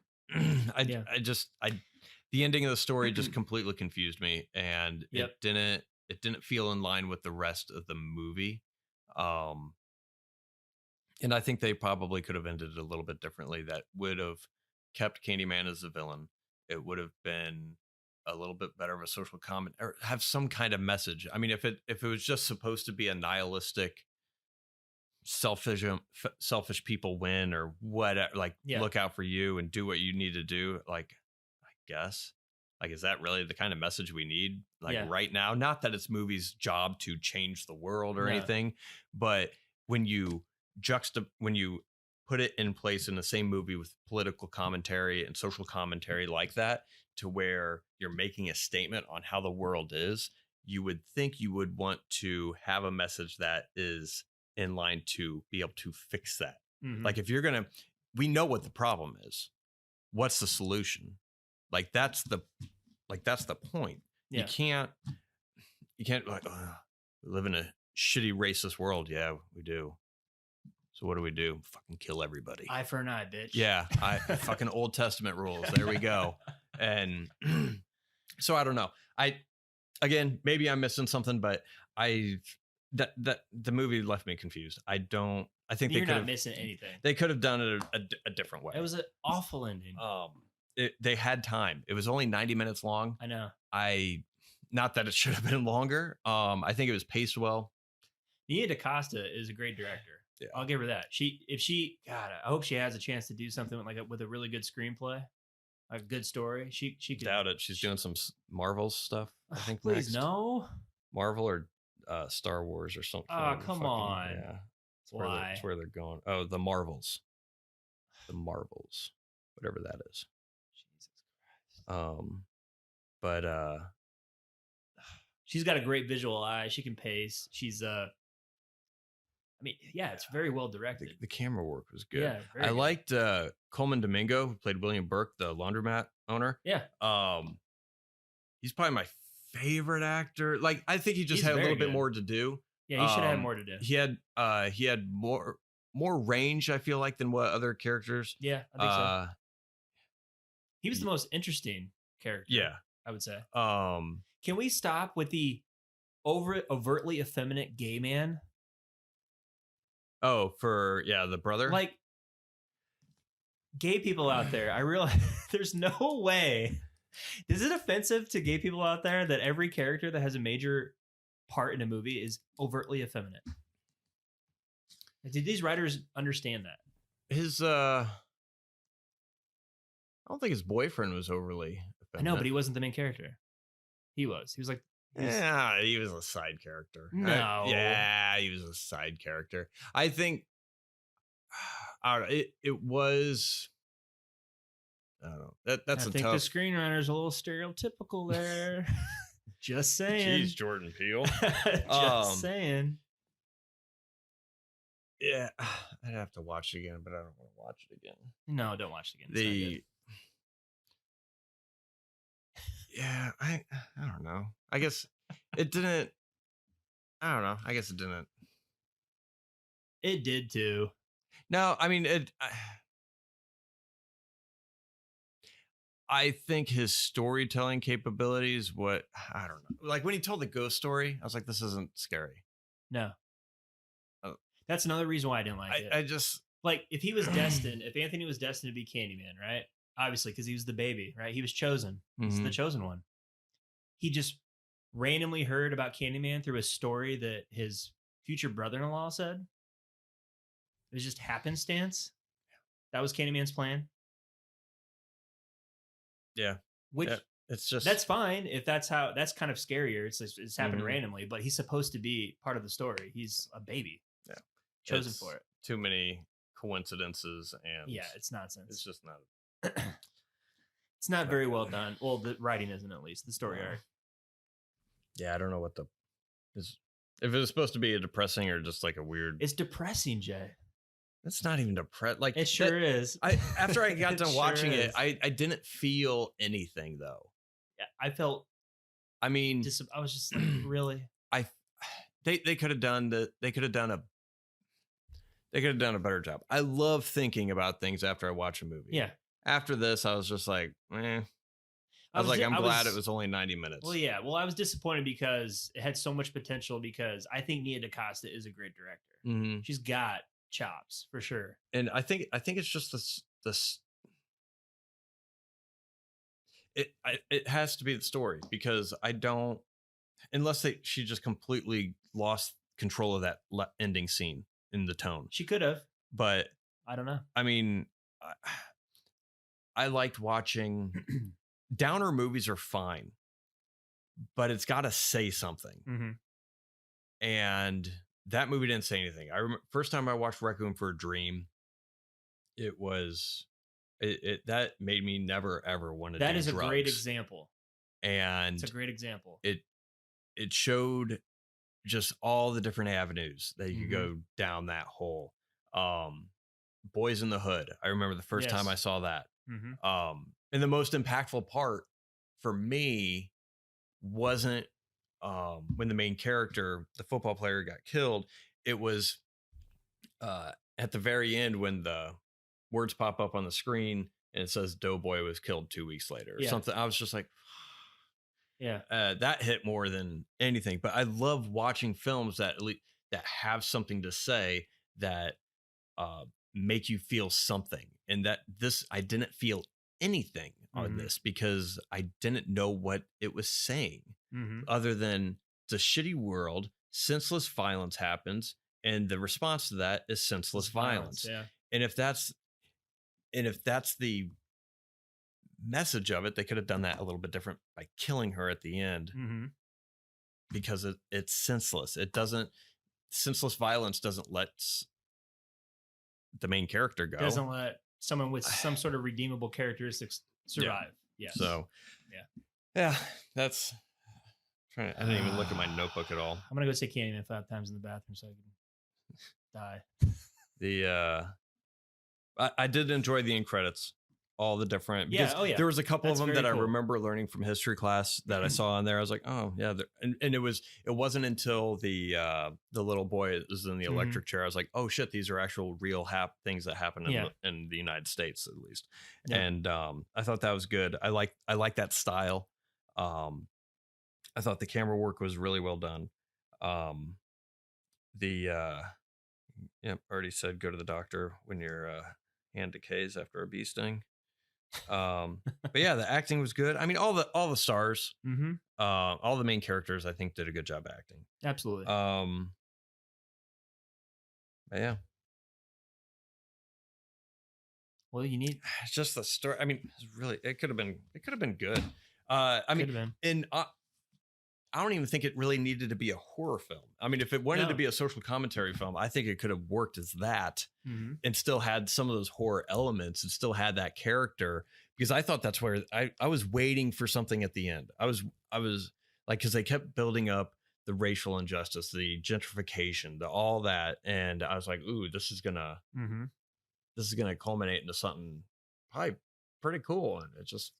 The ending of the story just completely confused me, and it didn't feel in line with the rest of the movie. And I think they probably could have ended it a little bit differently. That would have kept Candyman as the villain. It would have been a little bit better of a social comment, or have some kind of message. I mean, if it was just supposed to be a nihilistic selfish people win or whatever, like Yeah. look out for you and do what you need to do. Like, I guess, like, is that really the kind of message we need like Yeah. right now? Not that it's movies' job to change the world or No. anything, but when you when you put it in place in the same movie with political commentary and social commentary like that, to where you're making a statement on how the world is, you would think you would want to have a message that is in line to be able to fix that. Mhm. Like, if you're gonna, we know what the problem is. What's the solution? Like, that's the point. Yeah. You can't like, we live in a shitty racist world. Yeah, we do. So what do? Fucking kill everybody. Eye for an eye, bitch. Yeah, fucking Old Testament rules. There we go. And so I don't know. Again, maybe I'm missing something, but that the movie left me confused. I think You're not missing anything. They could have done it a different way. It was an awful ending. They had time. It was only 90 minutes long. I know. Not that it should have been longer. I think it was paced well. Nia DaCosta is a great director. Yeah. I'll give her that. God, I hope she has a chance to do something with a really good screenplay, a good story. She could doubt it. She's doing some Marvel stuff. I think. Please next. No. Marvel or Star Wars or something. Oh, come on. Yeah. That's where they're going. Oh, the Marvels. Whatever that is. Jesus Christ. But she's got a great visual eye. She can pace. She's it's very well directed. The camera work was good. Yeah, I liked Coleman Domingo, who played William Burke, the laundromat owner. Yeah. He's probably my favorite actor. Like, I think he just had a little bit more to do. Yeah, he should have had more to do. He had more range, I feel like, than what other characters. Yeah, I think so. He was the most interesting character. Yeah, I would say. Can we stop with the overtly effeminate gay man? Oh, the brother? Like, gay people out there, I realize there's no way. Is it offensive to gay people out there that every character that has a major part in a movie is overtly effeminate? Did these writers understand that? I don't think his boyfriend was overly effeminate. I know, but he wasn't the main character. He was like, yeah, he was a side character. No. He was a side character. I think it was. I don't know. That's I think the screenwriter's a little stereotypical there. Just saying. Jeez, Jordan Peele. Just saying. Yeah, I'd have to watch it again, but I don't want to watch it again. No, don't watch it again. Yeah, I don't know. I guess it didn't. I don't know. I guess it didn't. It did too. No, I mean it. I think his storytelling capabilities. I don't know. Like, when he told the ghost story, I was like, this isn't scary. No. That's another reason why I didn't like it. I just like, if Anthony was destined to be Candyman, right? Obviously, because he was the baby, right? He was chosen. He's the chosen one. He just randomly heard about Candyman through a story that his future brother-in-law said. It was just happenstance. That was Candyman's plan. Yeah. Which it's just, that's fine if that's kind of scarier. It's happened randomly, but he's supposed to be part of the story. He's a baby. Yeah. Chosen for it. Too many coincidences and it's nonsense. It's just not. It's not very well done. Well, the writing isn't, at least the story arc. Yeah, I don't know what if it was supposed to be a depressing or just like a weird. It's depressing, Jay. It's not even depressed. Like, it sure is. After I got done watching it, I didn't feel anything though. Yeah, I felt. I mean, I was just like, really. They could have done a better job. I love thinking about things after I watch a movie. Yeah. After this, I was just like, eh. I'm glad it was only 90 minutes. Well, yeah. Well, I was disappointed because it had so much potential, because I think Nia DaCosta is a great director. Mm-hmm. She's got chops for sure. And I think it's just this it has to be the story, because I don't, unless she just completely lost control of that ending scene in the tone. She could have. But I don't know. I mean, I liked watching downer movies are fine, but it's got to say something. Mm-hmm. And that movie didn't say anything. I remember first time I watched Requiem for a Dream, it was that made me never ever want to do drugs. That is a great example. And it's a great example. It showed just all the different avenues that you could go down that hole. Boys in the Hood. I remember the first time I saw that. Mm-hmm. And the most impactful part for me wasn't when the main character, the football player, got killed. It was at the very end when the words pop up on the screen and it says Doughboy was killed 2 weeks later or something. I was just like, yeah, that hit more than anything. But I love watching films that that have something to say, that make you feel something. And that I didn't feel anything on this because I didn't know what it was saying, other than it's a shitty world, senseless violence happens, and the response to that is senseless violence. Yeah. And if that's the message of it, they could have done that a little bit different by killing her at the end, because it's senseless. Senseless violence doesn't let the main character go. Doesn't let someone with some sort of redeemable characteristics survive. Yeah. So, yeah, that's trying. I didn't even look at my notebook at all. I'm gonna go say Candyman 5 times in the bathroom so I can die. I did enjoy the end credits, all the different. Yeah. Oh yeah. There was a couple of them that cool. I remember learning from history class that I saw on there. I was like, oh yeah, and it wasn't until the little boy was in the electric chair. I was like, oh shit, these are actual real things that happen in the United States at least. Yeah. And I thought that was good. I like that style. I thought the camera work was really well done. Already said go to the doctor when your hand decays after a bee sting. But yeah, the acting was good. I mean, all the stars, all the main characters, I think did a good job acting. Absolutely. But yeah. Well, you need it's just the story. I mean, it could have been good. I mean, and I don't even think it really needed to be a horror film. I mean, if it wanted to be a social commentary film, I think it could have worked as that and still had some of those horror elements and still had that character, because I thought that's where I was waiting for something at the end. I was like, because they kept building up the racial injustice, the gentrification, all that. And I was like, ooh, this is gonna culminate into something probably pretty cool. And it just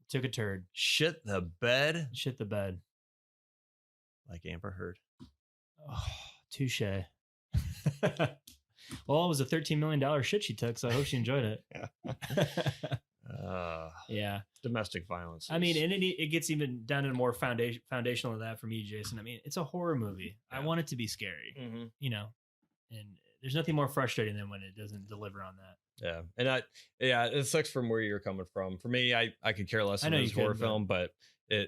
took a turd. Shit the bed. Like Amber Heard. Oh, touche. Well, it was a $13 million shit she took, so I hope she enjoyed it. Yeah. Domestic violence. I mean, and it gets even down to more foundational than that for me, Jason. I mean, it's a horror movie. Yeah. I want it to be scary, you know, and there's nothing more frustrating than when it doesn't deliver on that. Yeah. And it sucks from where you're coming from. For me, I could care less about this horror film, but I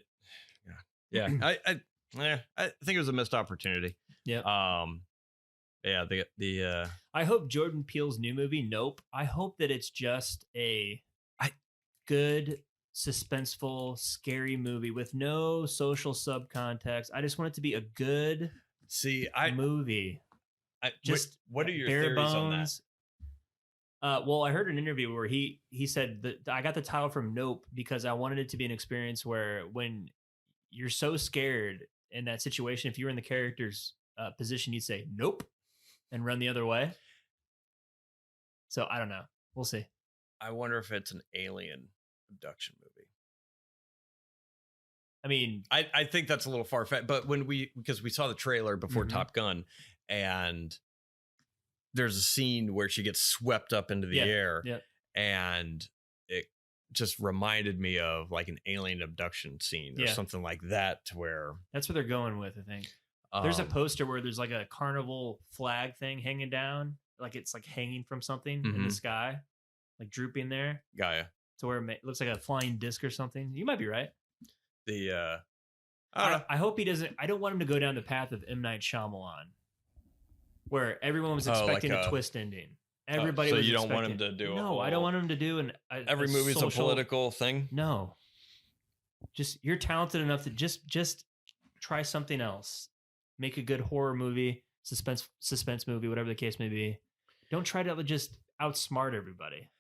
think it was a missed opportunity. Yeah. I hope Jordan Peele's new movie, Nope, I hope that it's just a good, suspenseful, scary movie with no social subcontext. I just want it to be a good movie. What are your theories on that? Well, I heard an interview where he said that I got the title from Nope because I wanted it to be an experience where when you're so scared in that situation, if you were in the character's position, you'd say nope and run the other way. So I don't know. We'll see. I wonder if it's an alien abduction movie. I mean, I think that's a little far-fetched, but because we saw the trailer before Top Gun, and there's a scene where she gets swept up into the air, and it just reminded me of like an alien abduction scene or something like that, to where that's what they're going with. I think there's a poster where there's like a carnival flag thing hanging down, like it's like hanging from something in the sky, like drooping there. Gaia. To where it looks like a flying disc or something. You might be right. I hope he doesn't. I don't want him to go down the path of M. Night Shyamalan, where everyone was Oh, expecting like a a twist ending. Everybody so was you don't want expecting. him to do a No, I don't whole want him to do every a movie's a social. political thing. No, just you're talented enough to just try something else. Make a good horror movie, suspense movie, whatever the case may be. Don't try to just outsmart everybody.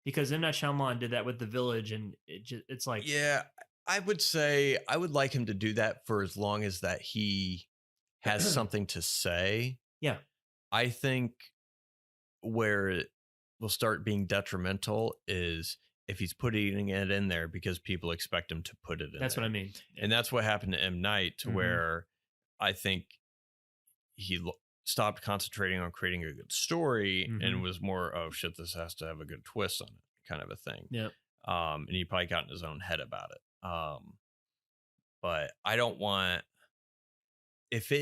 Because M. Night Shyamalan did that with The Village, and it's like, Yeah, I would say I would like him to do that for as long as that he has something to say. yeah, I think where it will start being detrimental is if he's putting it in there because people expect him to put it in that's there. what I mean. Yeah. And that's what happened to M. Night, to where I think he stopped concentrating on creating a good story and was more, oh shit, this has to have a good twist on it, kind of a thing. Yeah. And he probably got in his own head about it. But I don't want, if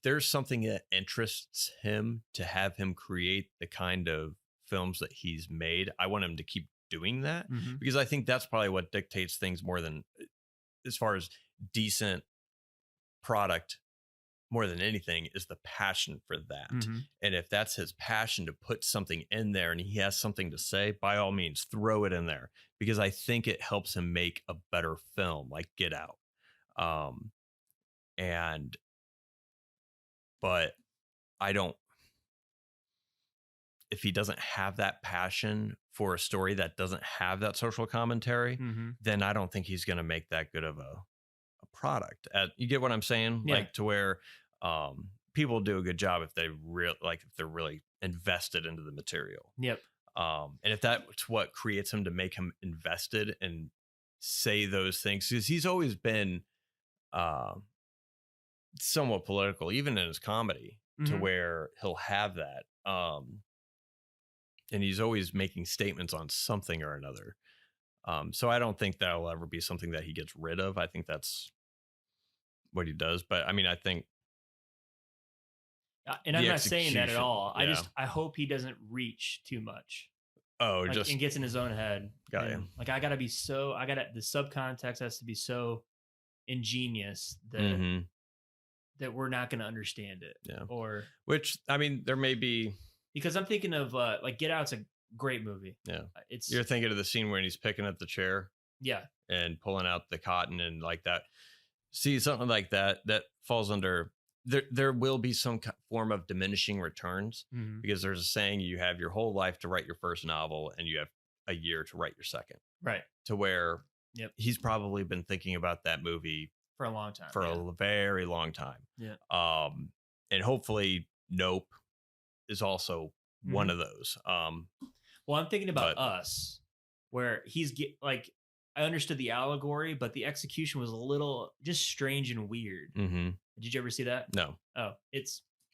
there's something that interests him to have him create the kind of films that he's made, I want him to keep doing that, because I think that's probably what dictates things more than, as far as decent product, more than anything, is the passion for that. And if that's his passion to put something in there and he has something to say, by all means, throw it in there, because I think it helps him make a better film, like Get Out. But I don't, if he doesn't have that passion for a story that doesn't have that social commentary, then I don't think he's going to make that good of a product. You get what I'm saying? Yeah. Like, to where people do a good job if if they're really invested into the material. Yep. And if that's what creates him to make him invested and say those things, because he's always been somewhat political, even in his comedy, to where he'll have that. And he's always making statements on something or another. So I don't think that will ever be something that he gets rid of. I think that's what he does. But I mean, I think, and I'm not saying that at all. Yeah. I hope he doesn't reach too much. Oh, like, and gets in his own head. Got you. Like, the subcontext has to be so ingenious that that we're not going to understand it. Yeah. Or, which, I mean, there may be, because I'm thinking of like Get Out's a great movie. Yeah. You're thinking of the scene where he's picking up the chair. Yeah. And pulling out the cotton and like that. See, something like that falls under, there will be some form of diminishing returns, because there's a saying, you have your whole life to write your first novel and you have a year to write your second. Right. To where he's probably been thinking about that movie for a long time. For a very long time. Yeah. And hopefully Nope is also one of those. Well, I'm thinking about Us, where I understood the allegory, but the execution was a little just strange and weird. Did you ever see that? No. Oh,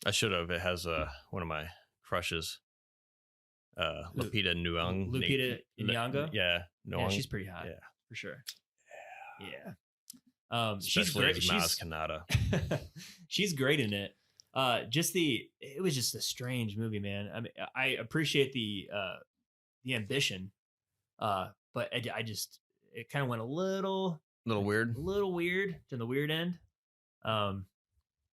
I should have. It has one of my crushes, Lupita Nyong'o. Lupita Nyong'o? Yeah. Yeah, she's pretty hot. Yeah. For sure. Yeah. She's great. She's Kanata. She's great in it. It was just a strange movie, man. I mean, I appreciate the ambition, but it kind of went a little weird, to the weird end. I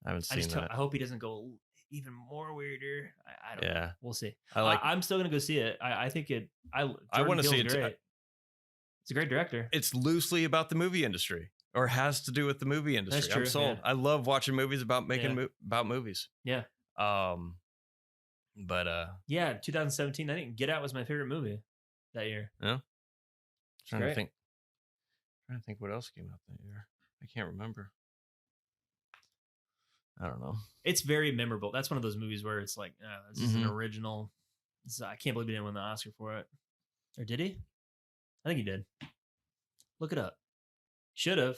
haven't seen that. I hope he doesn't go even more weirder. I don't know. We'll see. I'm still gonna go see it. I think it. I want to see it. Great. It's a great director. It's loosely about the movie industry, or has to do with the movie industry. That's true, I'm sold. Yeah. I love watching movies about about movies. Yeah. But 2017. I think Get Out was my favorite movie that year. Yeah. Trying to think what else came out that year. I can't remember. I don't know. It's very memorable. That's one of those movies where it's like, this is an original. I can't believe he didn't win the Oscar for it. Or did he? I think he did. Look it up. Should have.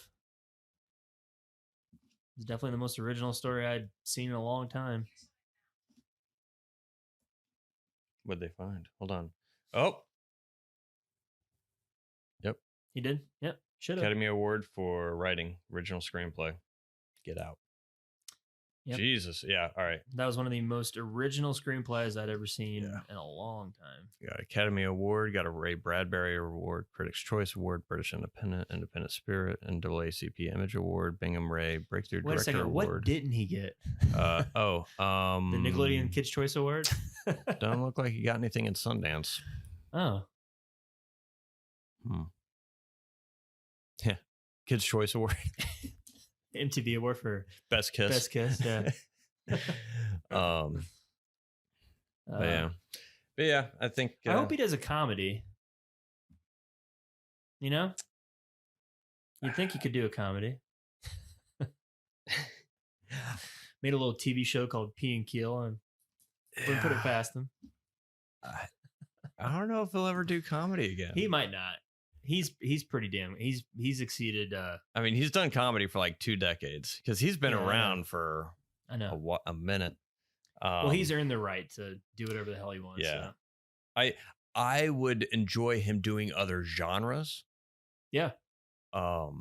It's definitely the most original story I'd seen in a long time. What'd they find? Hold on. Oh. Yep. He did? Yep. Should have. Academy Award for writing original screenplay. Get Out. Yep. Jesus. Yeah. All right. That was one of the most original screenplays I'd ever seen Yeah. in a long time. You got Academy Award, got a Ray Bradbury Award, Critics' Choice Award, British Independent Spirit, NAACP Image Award, Bingham Ray Breakthrough Wait a Director second, Award. what didn't he get? The Nickelodeon Kids' Choice Award? Don't look like he got anything in Sundance. Oh. Yeah. Kids' Choice Award. MTV Award for Best Kiss. Best Kiss, yeah. But yeah, I think I hope he does a comedy. You know? You'd think he could do a comedy. Made a little TV show called Pea and Keel and wouldn't put it past him. I don't know if he'll ever do comedy again. He might not. He's pretty damn. He's exceeded. I mean, he's done comedy for like 2 decades because he's been around for I know a minute. Well, he's earned the right to do whatever the hell he wants. Yeah, so. I would enjoy him doing other genres. Yeah. I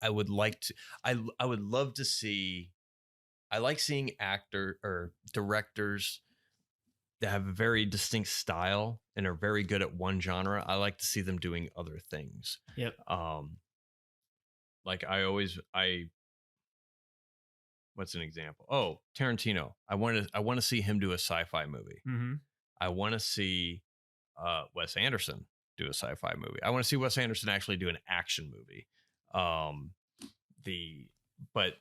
would like to. I would love to see. I like seeing actor or directors that have a very distinct style and are very good at one genre. I like to see them doing other things. Yep. Like what's an example? Oh, Tarantino. I want to see him do a sci-fi movie. Mm-hmm. I want to see Wes Anderson do a sci-fi movie. I want to see Wes Anderson actually do an action movie. But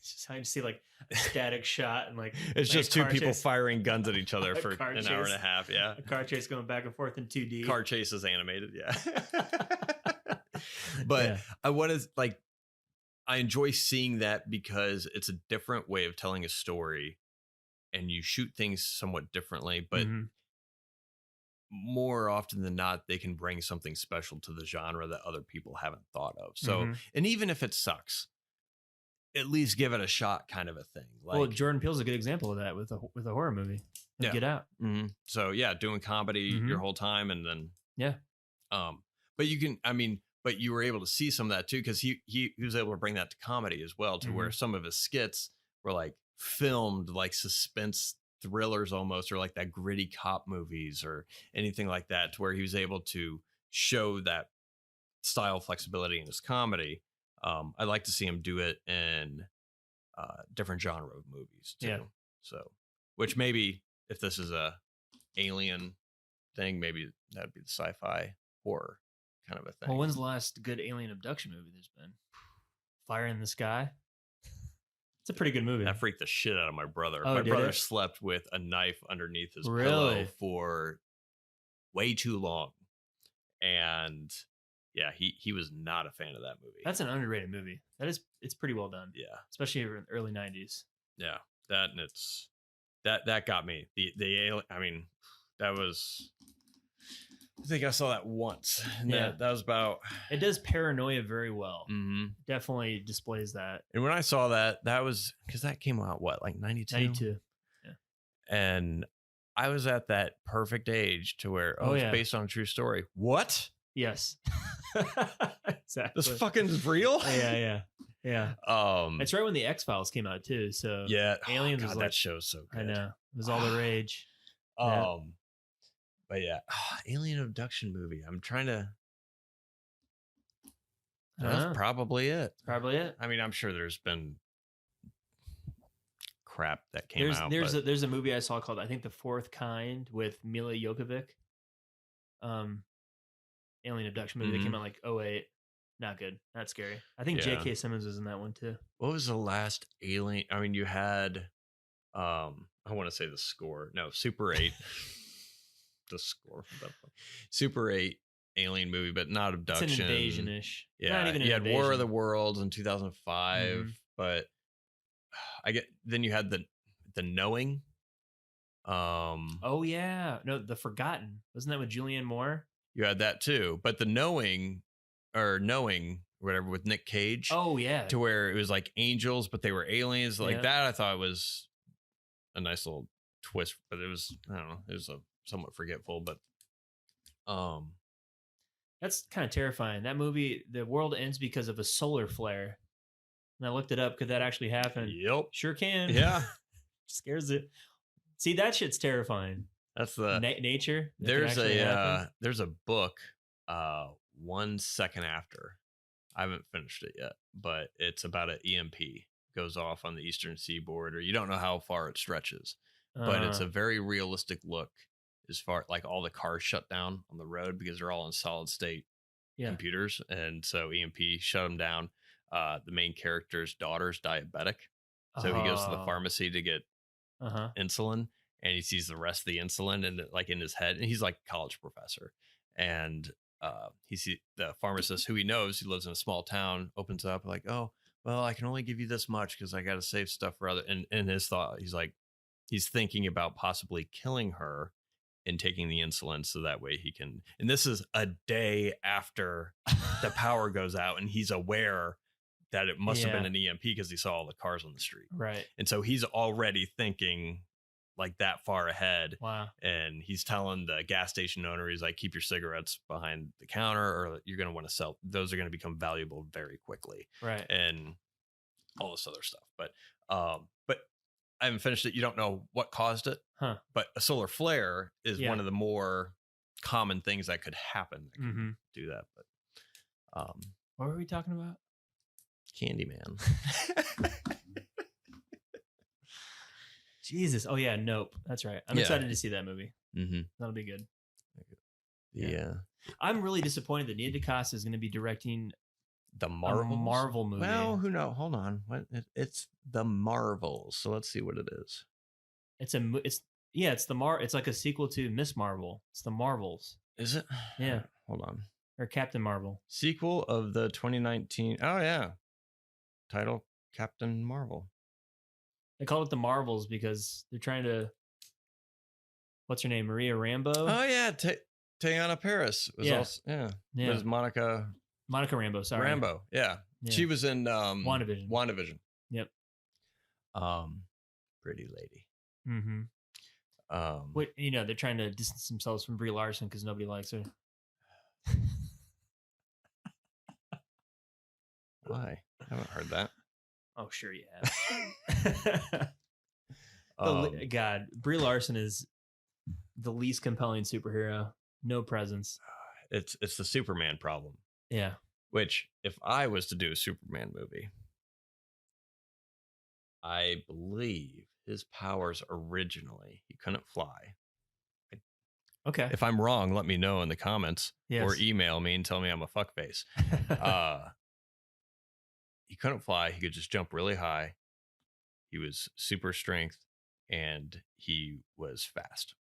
it's just I just see like a static shot and like it's like just 2 people firing guns at each other for an chase. hour and a half. Yeah, a car chase going back and forth in 2D. Car chase is animated. Yeah. But I want to I enjoy seeing that because it's a different way of telling a story, and you shoot things somewhat differently, but more often than not, they can bring something special to the genre that other people haven't thought of. So, and even if it sucks, at least give it a shot, kind of a thing. Like, well, Jordan Peele's a good example of that with a horror movie. Yeah. Get Out. So yeah, doing comedy your whole time, and then but you can, but you were able to see some of that too, because he was able to bring that to comedy as well, to where some of his skits were like filmed like suspense thrillers almost, or like that gritty cop movies or anything like that, to where he was able to show that style flexibility in his comedy. I'd like to see him do it in different genre of movies too. Yeah. So, which maybe if this is a alien thing, maybe that'd be the sci-fi horror kind of a thing. Well, when's the last good alien abduction movie there's been? Fire in the Sky. It's a pretty good movie. That freaked the shit out of my brother. Oh, my brother slept with a knife underneath his pillow for way too long. And yeah, he was not a fan of that movie. That's an underrated movie. It's pretty well done. Yeah. Especially in the early 90s. Yeah. That got me. The alien, that was, I think I saw that once. And that was about. It does paranoia very well. Definitely displays that. And when I saw that was because that came out like 92? 92. Yeah. And I was at that perfect age to where it's based on a true story. What? Yes. Exactly. This fucking is real? Yeah. It's right when the X-Files came out too. So yeah, Aliens was that show's so good. I know. It was all the rage. But yeah, alien abduction movie. I'm trying to. That's probably it. Probably it. I'm sure there's been crap that came out. There's a movie I saw called I think The Fourth Kind with Mila Jovovich. Alien abduction movie that came out like 2008. Not good. Not scary. I think J.K. Simmons was in that one too. What was the last alien? You had, I want to say The Score. No, Super 8. The Score. Super 8 alien movie, but not abduction. It's an invasion-ish. Yeah. Not even you had War of the Worlds in 2005, but then you had the Knowing. Oh yeah. No, The Forgotten. Wasn't that with Julianne Moore? You had that too, but the Knowing, whatever, with Nick Cage. Oh yeah. To where it was like angels, but they were aliens. Like that I thought was a nice little twist, but it was, I don't know, it was a somewhat forgetful, but that's kind of terrifying. That movie, the world ends because of a solar flare. And I looked it up. Could that actually happen? Yep. Sure can. Yeah. Scares it. See, that shit's terrifying. That's the nature. There's a book, 1 second after. I haven't finished it yet, but it's about an EMP goes off on the eastern seaboard, or you don't know how far it stretches, but it's a very realistic look as far like all the cars shut down on the road because they're all in solid state computers, and so EMP shut them down. The main character's daughter's diabetic, so he goes to the pharmacy to get insulin, and he sees the rest of the insulin and like in his head, and he's like a college professor, and he sees the pharmacist who he knows, who lives in a small town, opens up like, oh, well, I can only give you this much because I got to save stuff for other. And in his thought, he's thinking about possibly killing her and taking the insulin so that way he can. And this is a day after the power goes out, and he's aware that it must have been an EMP because he saw all the cars on the street. Right. And so he's already thinking like that far ahead. Wow. And he's telling the gas station owner, he's like, keep your cigarettes behind the counter or you're going to want to sell. Those are going to become valuable very quickly. Right. And all this other stuff. But I haven't finished it. You don't know what caused it. Huh. But a solar flare is one of the more common things that could happen that can do that. But what were we talking about? Candyman. Jesus. Oh yeah, Nope. That's right. I'm excited to see that movie. Mm-hmm. That'll be good. Yeah. I'm really disappointed that Nia DaCosta is going to be directing the Marvel movie. Well, who knows? Hold on. What? It's the Marvels. So let's see what it is. It's like a sequel to Miss Marvel. It's the Marvels. Is it? Yeah. Hold on. Or Captain Marvel. Sequel of the 2019. Oh yeah. Title Captain Marvel. They call it the Marvels because they're trying to. What's her name? Maria Rambeau. Oh yeah, Teyana Paris was also It was Monica Rambeau. Sorry, Rambeau. Yeah, she was in WandaVision. Yep. Pretty lady. Mm-hmm. Wait, they're trying to distance themselves from Brie Larson because nobody likes her. Why? I haven't heard that. Oh, sure you have. God, Brie Larson is the least compelling superhero. No presence. It's the Superman problem. Yeah. Which, if I was to do a Superman movie, I believe his powers originally, he couldn't fly. Okay. If I'm wrong, let me know in the comments or email me and tell me I'm a fuckface. He couldn't fly. He could just jump really high. He was super strength, and he was fast.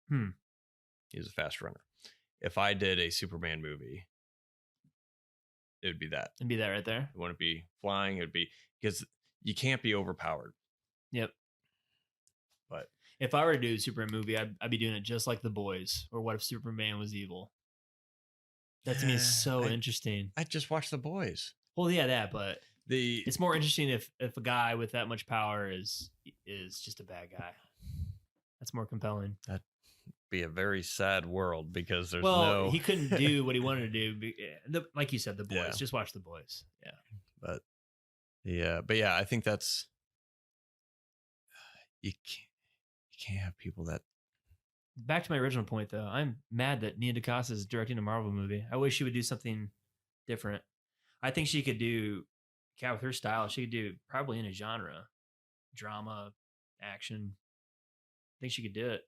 He was a fast runner. If I did a Superman movie, it would be that. It'd be that right there. It wouldn't be flying. It would be because you can't be overpowered. Yep. But if I were to do a Superman movie, I'd be doing it just like The Boys, or What If Superman Was Evil? That to me is so interesting. I just watched The Boys. Well, yeah, that, but it's more interesting if a guy with that much power is just a bad guy. That's more compelling. That'd be a very sad world because there's he couldn't do what he wanted to do. Like you said, The Boys. Yeah. Just watch The Boys. Yeah. But I think that's you can't have people that. Back to my original point, though, I'm mad that Nia DaCosta is directing a Marvel movie. I wish she would do something different. I think she could do, with her style, she could do probably in a genre, drama, action. I think she could do it.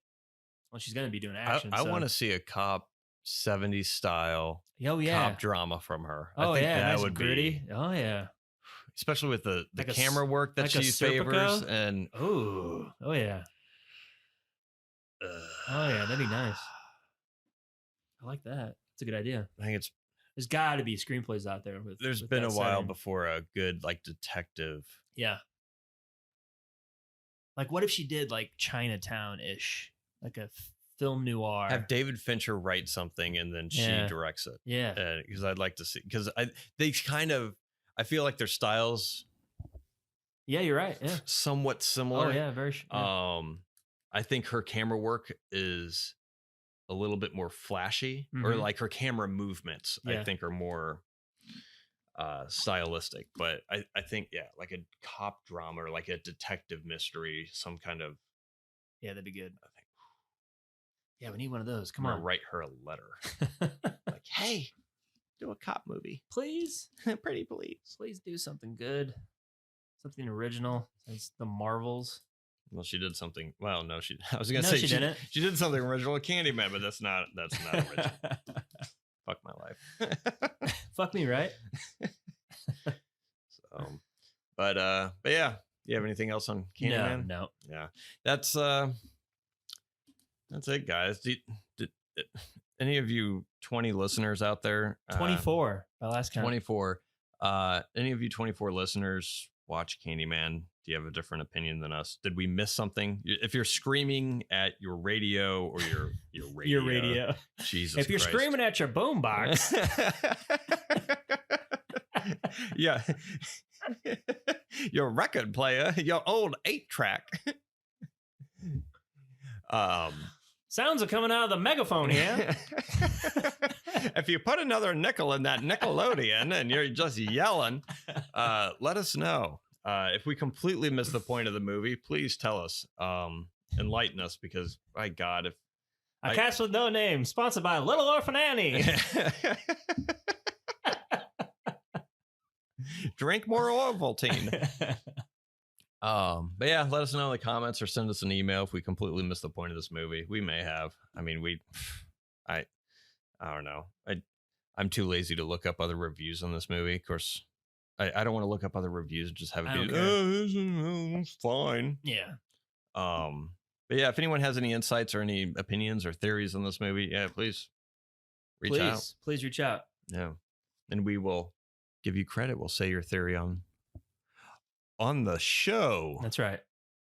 Well, she's going to be doing action. I want to see a cop 70s style cop drama from her. Oh, I think that nice would gritty. Oh, yeah. Especially with the like camera work that she favors. And oh yeah. Oh, yeah. That'd be nice. I like that. It's a good idea. I think there's got to be screenplays out there. There's been a while before a good like detective. Yeah. Like, what if she did like Chinatown-ish, like a film noir? Have David Fincher write something and then she directs it. Yeah. Because I'd like to see, because I feel like their styles. Yeah, you're right. Yeah. Somewhat similar. Oh yeah, very. Yeah. I think her camera work is a little bit more flashy, or like her camera movements, I think are more stylistic, but I think, yeah, like a cop drama or like a detective mystery, some kind of, Yeah, that'd be good. I think Yeah, we need one of those. Come I'm on. gonna write her a letter. Like, hey, do a cop movie. Please. Pretty please. Please do something good. Something original. It's the Marvels. Well, she did something. Well, no, I was gonna No, say she didn't. She did something original with Candyman, but that's not original. Fuck my life. Fuck me, right? So, but yeah. You have anything else on Candyman? No. Yeah, that's it, guys. Did any of you 20 listeners out there? 24 by last count. 24. Any of you 24 listeners watch Candyman? Do you have a different opinion than us? Did we miss something? If you're screaming at your radio or your radio, Your radio. Jesus, if you're Christ. Screaming at your boombox, yeah, your record player, your old 8-track. sounds are coming out of the megaphone here. If you put another nickel in that Nickelodeon and you're just yelling, let us know. If we completely miss the point of the movie, please tell us. Enlighten us, because by God, if A Cast with No Name, sponsored by Little Orphan Annie. Drink more Ovaltine. But yeah, let us know in the comments or send us an email if we completely missed the point of this movie. We may have. I mean, I don't know. I'm too lazy to look up other reviews on this movie. Of course, I don't want to look up other reviews and just have it be, this is fine. Yeah. But yeah, if anyone has any insights or any opinions or theories on this movie, yeah, please reach out. Please reach out. Yeah. And we will give you credit. We'll say your theory on the show. That's right.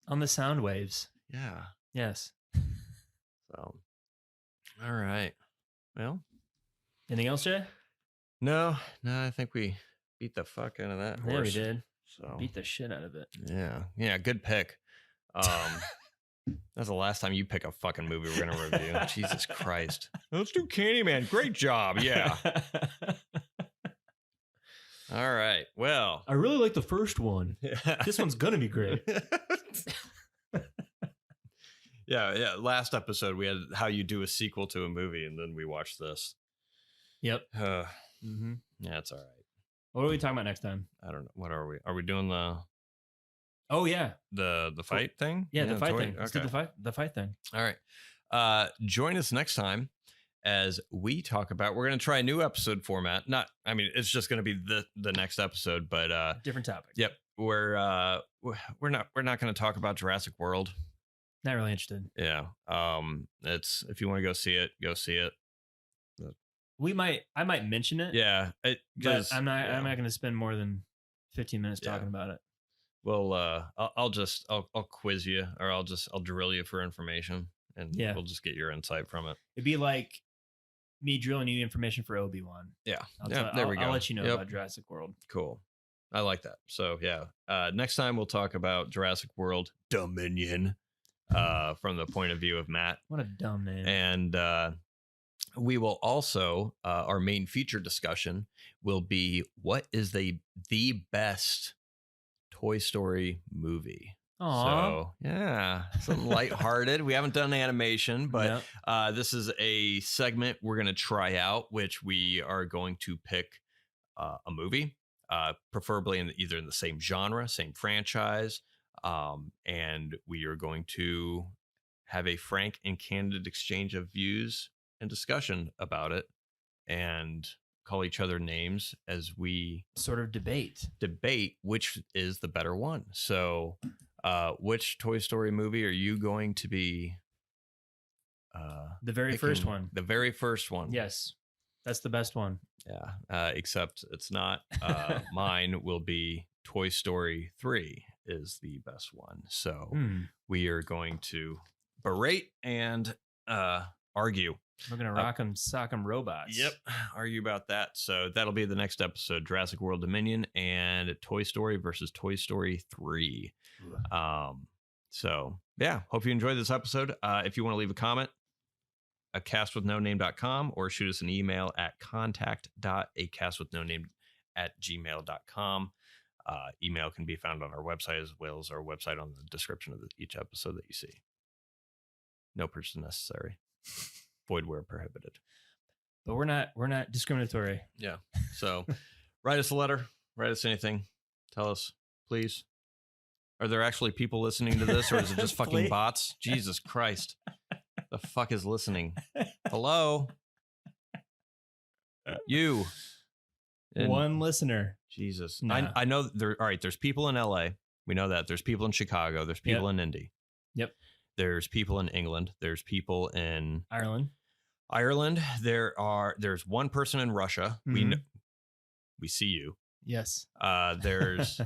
On the sound waves. Yeah. Yes. So, all right. Well, anything else, Jay? No, I think we beat the fuck out of that horse. Yeah, we did. So beat the shit out of it. Yeah, good pick. That's the last time you pick a fucking movie we're gonna review. Jesus Christ. Let's do Candyman. Great job. Yeah. All right. Well, I really like the first one. This one's gonna be great. Yeah. Last episode we had how you do a sequel to a movie, and then we watched this. Yep. Yeah, it's all right. What are we talking about next time? I don't know. What are we? Are we doing the? Oh yeah, the fight thing. Yeah, the fight thing. Let's do the fight thing. All right. Join us next time as we talk about. We're going to try a new episode format. It's just going to be the next episode, but different topic. Yep. We're not going to talk about Jurassic World. Not really interested. Yeah. It's, if you want to go see it, go see it. I might mention it. Yeah. But I'm not going to spend more than 15 minutes talking about it. Well, I'll quiz you, or I'll drill you for information, and we'll just get your insight from it. It'd be like me drilling you information for Obi-Wan. Yeah. There we go. I'll let you know about Jurassic World. Cool. I like that. So yeah. Next time we'll talk about Jurassic World Dominion, from the point of view of Matt. What a dumb name. And we will also, our main feature discussion will be what is the best Toy Story movie. Aww. So yeah, something lighthearted. We haven't done animation, but this is a segment we're going to try out, which we are going to pick a movie, preferably either in the same genre, same franchise, and we are going to have a frank and candid exchange of views and discussion about it, and call each other names as we sort of debate which is the better one. So which Toy Story movie are you going to be the very first one? The very first one. Yes, that's the best one. Yeah, except it's not. Mine will be Toy Story 3 is the best one. So we are going to berate and argue. We're going to rock 'em, sock 'em robots. Yep. Argue about that. So that'll be the next episode, Jurassic World Dominion and Toy Story versus Toy Story 3. So yeah, hope you enjoyed this episode. If you want to leave a comment, acastwithnoname.com, or shoot us an email at contact.acastwithnoname gmail.com. Email can be found on our website as well as our website on the description of each episode that you see. No purchase necessary. Void where prohibited. But we're not discriminatory. Yeah. So write us a letter. Write us anything. Tell us, please. Are there actually people listening to this, or is it just fucking bots? Jesus Christ. The fuck is listening? Hello? You. One listener. Jesus. No. I know there. All right. There's people in LA. We know that. There's people in Chicago. There's people in Indy. Yep. There's people in England. There's people in Ireland. There's one person in Russia. Mm-hmm. We see you. Yes. There's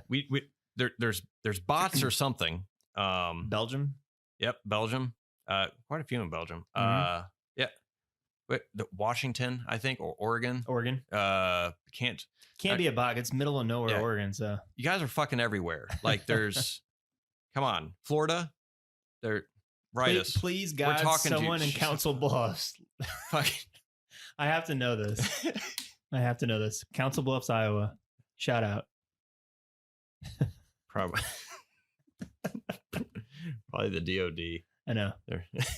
there's bots or something. Belgium. Yep. Belgium. Quite a few in Belgium. Mm-hmm. Yeah. But Washington, I think, or Oregon. Can't be a bot. It's middle of nowhere, Oregon. So you guys are fucking everywhere. Like there's, come on, Florida. They're write us. Please, God, we're talking someone to in Council Bluffs. I have to know this. Council Bluffs, Iowa. Shout out. Probably the DOD. I know.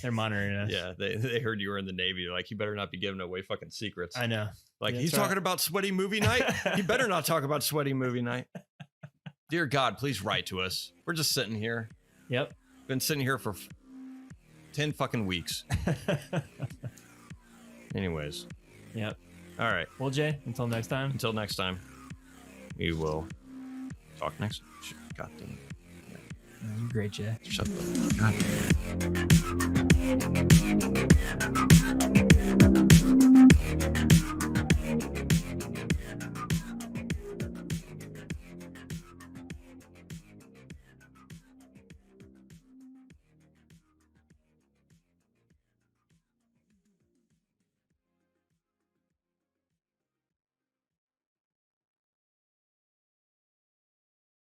They're monitoring us. Yeah, they heard you were in the Navy. They're like, you better not be giving away fucking secrets. I know. Like, he's talking about sweaty movie night. You better not talk about sweaty movie night. Dear God, please write to us. We're just sitting here. Yep. Been sitting here for 10 fucking weeks. Anyways. Yep. All right. Well, Jay, until next time, we will talk next. God damn it. You're great, Jay. Shut the fuck up.